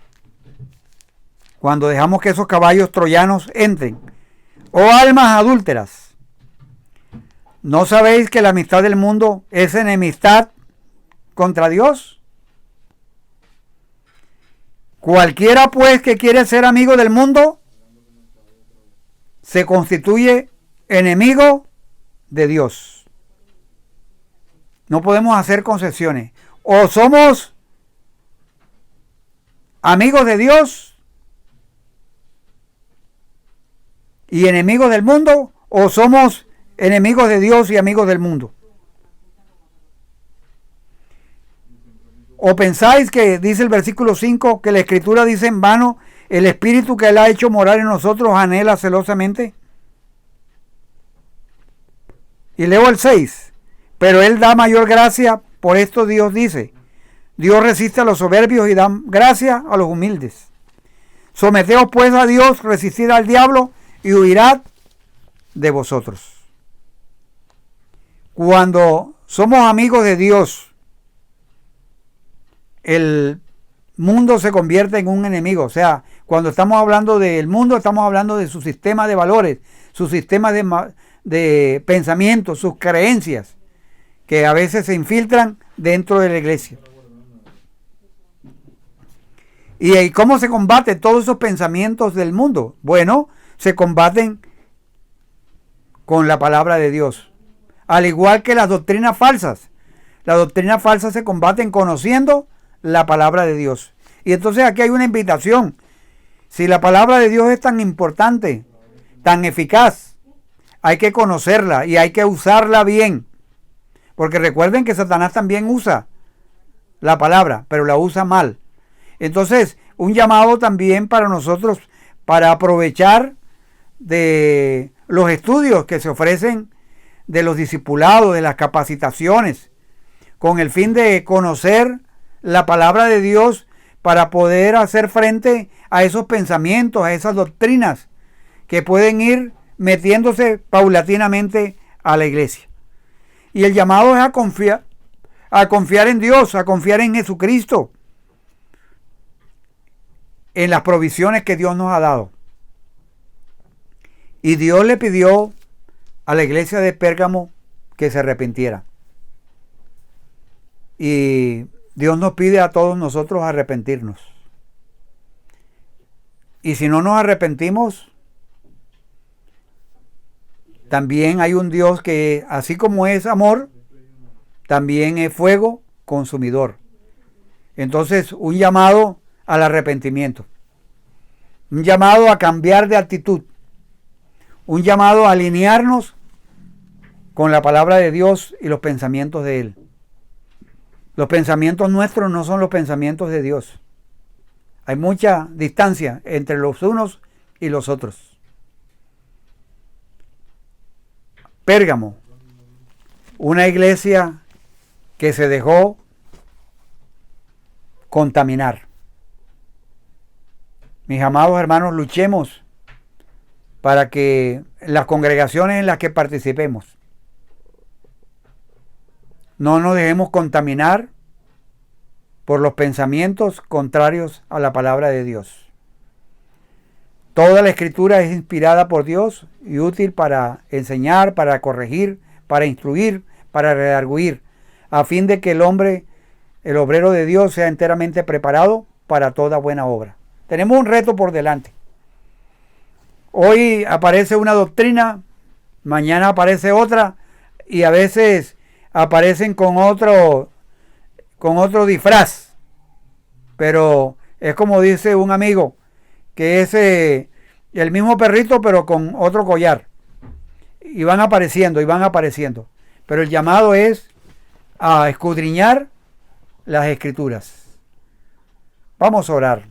cuando dejamos que esos caballos troyanos entren, oh almas adúlteras, ¿no sabéis que la amistad del mundo es enemistad contra Dios? Cualquiera pues que quiere ser amigo del mundo se constituye enemigo de Dios. No podemos hacer concesiones. O somos amigos de Dios y enemigos del mundo, o somos enemigos de Dios y amigos del mundo. ¿O pensáis que, dice el versículo 5, que la Escritura dice en vano, el Espíritu que Él ha hecho morar en nosotros anhela celosamente? Y leo el 6, pero Él da mayor gracia, por esto Dios dice, Dios resiste a los soberbios y da gracia a los humildes. Someteos pues a Dios, resistid al diablo y huirá de vosotros. Cuando somos amigos de Dios, el mundo se convierte en un enemigo. O sea, cuando estamos hablando del mundo, estamos hablando de su sistema de valores, su sistema de pensamientos, sus creencias. que a veces se infiltran dentro de la iglesia. ¿Y cómo se combate todos esos pensamientos del mundo? Bueno, se combaten con la palabra de Dios. Al igual que las doctrinas falsas. Las doctrinas falsas se combaten conociendo la palabra de Dios. Y entonces aquí hay una invitación. Si la palabra de Dios es tan importante, tan eficaz, hay que conocerla y hay que usarla bien. Porque recuerden que Satanás también usa la palabra, pero la usa mal. Entonces, un llamado también para nosotros para aprovechar de los estudios que se ofrecen de los discipulados, de las capacitaciones, con el fin de conocer la palabra de Dios para poder hacer frente a esos pensamientos, a esas doctrinas que pueden ir metiéndose paulatinamente a la iglesia. Y el llamado es a confiar en Dios, a confiar en Jesucristo, en las provisiones que Dios nos ha dado. Y Dios le pidió a la iglesia de Pérgamo que se arrepintiera. Y Dios nos pide a todos nosotros arrepentirnos. Y si no nos arrepentimos, también hay un Dios que, así como es amor, también es fuego consumidor. Entonces, un llamado al arrepentimiento. Un llamado a cambiar de actitud. Un llamado a alinearnos con la palabra de Dios y los pensamientos de Él. Los pensamientos nuestros no son los pensamientos de Dios. Hay mucha distancia entre los unos y los otros. Pérgamo, una iglesia que se dejó contaminar. Mis amados hermanos, luchemos para que las congregaciones en las que participemos no nos dejemos contaminar por los pensamientos contrarios a la palabra de Dios. Toda la escritura es inspirada por Dios y útil para enseñar, para corregir, para instruir, para redarguir, a fin de que el hombre, el obrero de Dios, sea enteramente preparado para toda buena obra. Tenemos un reto por delante. Hoy aparece una doctrina, mañana aparece otra, y a veces aparecen con otro disfraz. Pero es como dice un amigo, que es el mismo perrito pero con otro collar. Y van apareciendo. Pero el llamado es a escudriñar las escrituras. Vamos a orar.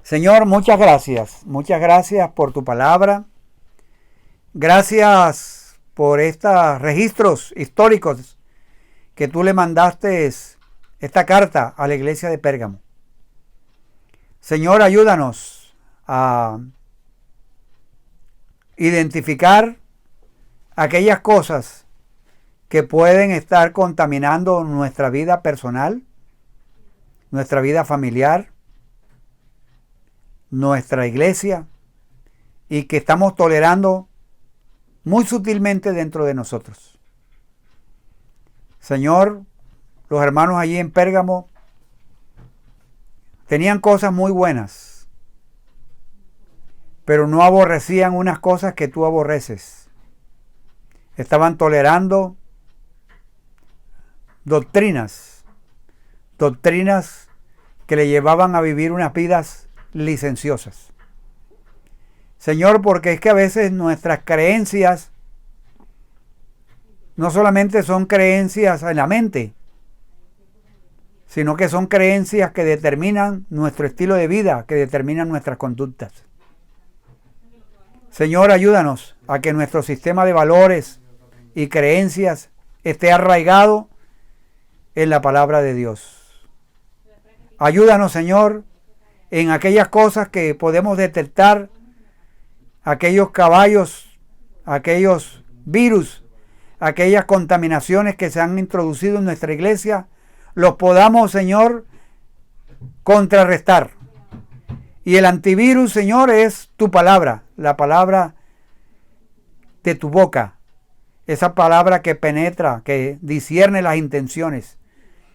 Señor, muchas gracias por tu palabra. Gracias por estos registros históricos que tú le mandaste esta carta a la iglesia de Pérgamo. Señor, ayúdanos a identificar aquellas cosas que pueden estar contaminando nuestra vida personal, nuestra vida familiar, nuestra iglesia, y que estamos tolerando muy sutilmente dentro de nosotros. Señor, los hermanos allí en Pérgamo tenían cosas muy buenas, pero no aborrecían unas cosas que tú aborreces. Estaban tolerando doctrinas que le llevaban a vivir unas vidas licenciosas. Señor, porque es que a veces nuestras creencias no solamente son creencias en la mente, sino que son creencias que determinan nuestro estilo de vida, que determinan nuestras conductas. Señor, ayúdanos a que nuestro sistema de valores y creencias esté arraigado en la palabra de Dios. Ayúdanos, Señor, en aquellas cosas que podemos detectar, aquellos caballos, aquellos virus, aquellas contaminaciones que se han introducido en nuestra iglesia, los podamos, Señor, contrarrestar. Y el antivirus, Señor, es tu palabra, la palabra de tu boca. esa palabra que penetra, que discierne las intenciones,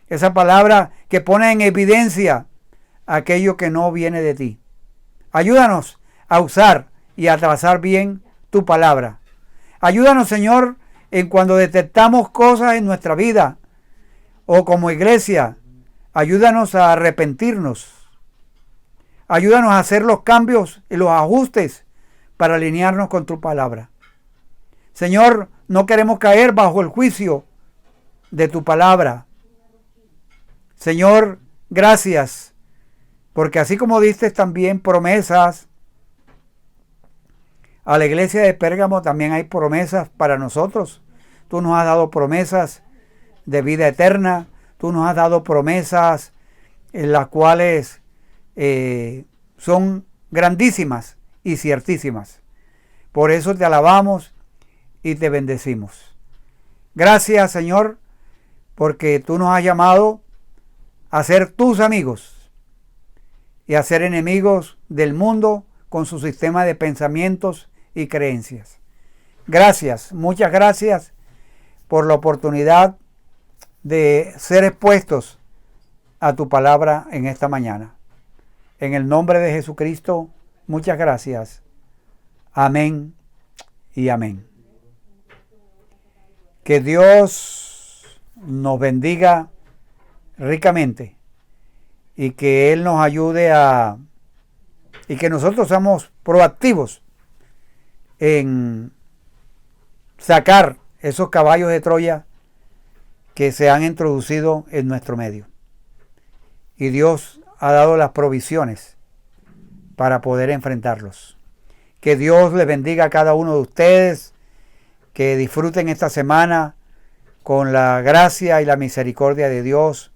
esa palabra que pone en evidencia aquello que no viene de ti. Ayúdanos a usar y a trazar bien tu palabra. Ayúdanos, Señor, en cuando detectamos cosas en nuestra vida o como iglesia. Ayúdanos a arrepentirnos. Ayúdanos a hacer los cambios y los ajustes para alinearnos con tu palabra. Señor, no queremos caer bajo el juicio de tu palabra. Señor, gracias, porque así como diste también promesas a la iglesia de Pérgamo, también hay promesas para nosotros. Tú nos has dado promesas de vida eterna. Tú nos has dado promesas en las cuales son grandísimas y ciertísimas. Por eso te alabamos y te bendecimos. Gracias, Señor, porque tú nos has llamado a ser tus amigos y a ser enemigos del mundo con su sistema de pensamientos y creencias. Gracias, muchas gracias por la oportunidad de ser expuestos a tu palabra en esta mañana. En el nombre de Jesucristo, muchas gracias. Amén y amén. Que Dios nos bendiga ricamente y que Él nos ayude y que nosotros seamos proactivos en sacar esos caballos de Troya que se han introducido en nuestro medio. Y Dios ha dado las provisiones para poder enfrentarlos. Que Dios les bendiga a cada uno de ustedes, que disfruten esta semana con la gracia y la misericordia de Dios.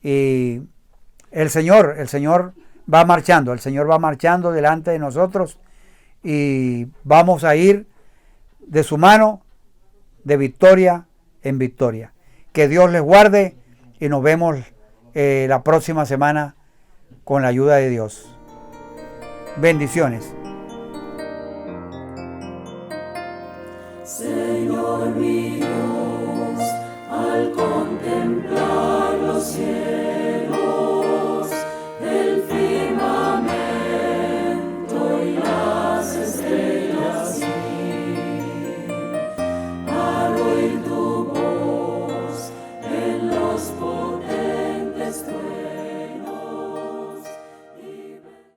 Y el Señor va marchando delante de nosotros y vamos a ir de su mano de victoria en victoria. Que Dios les guarde y nos vemos la próxima semana con la ayuda de Dios. Bendiciones. Señor mi Dios, al contemplar los cielos,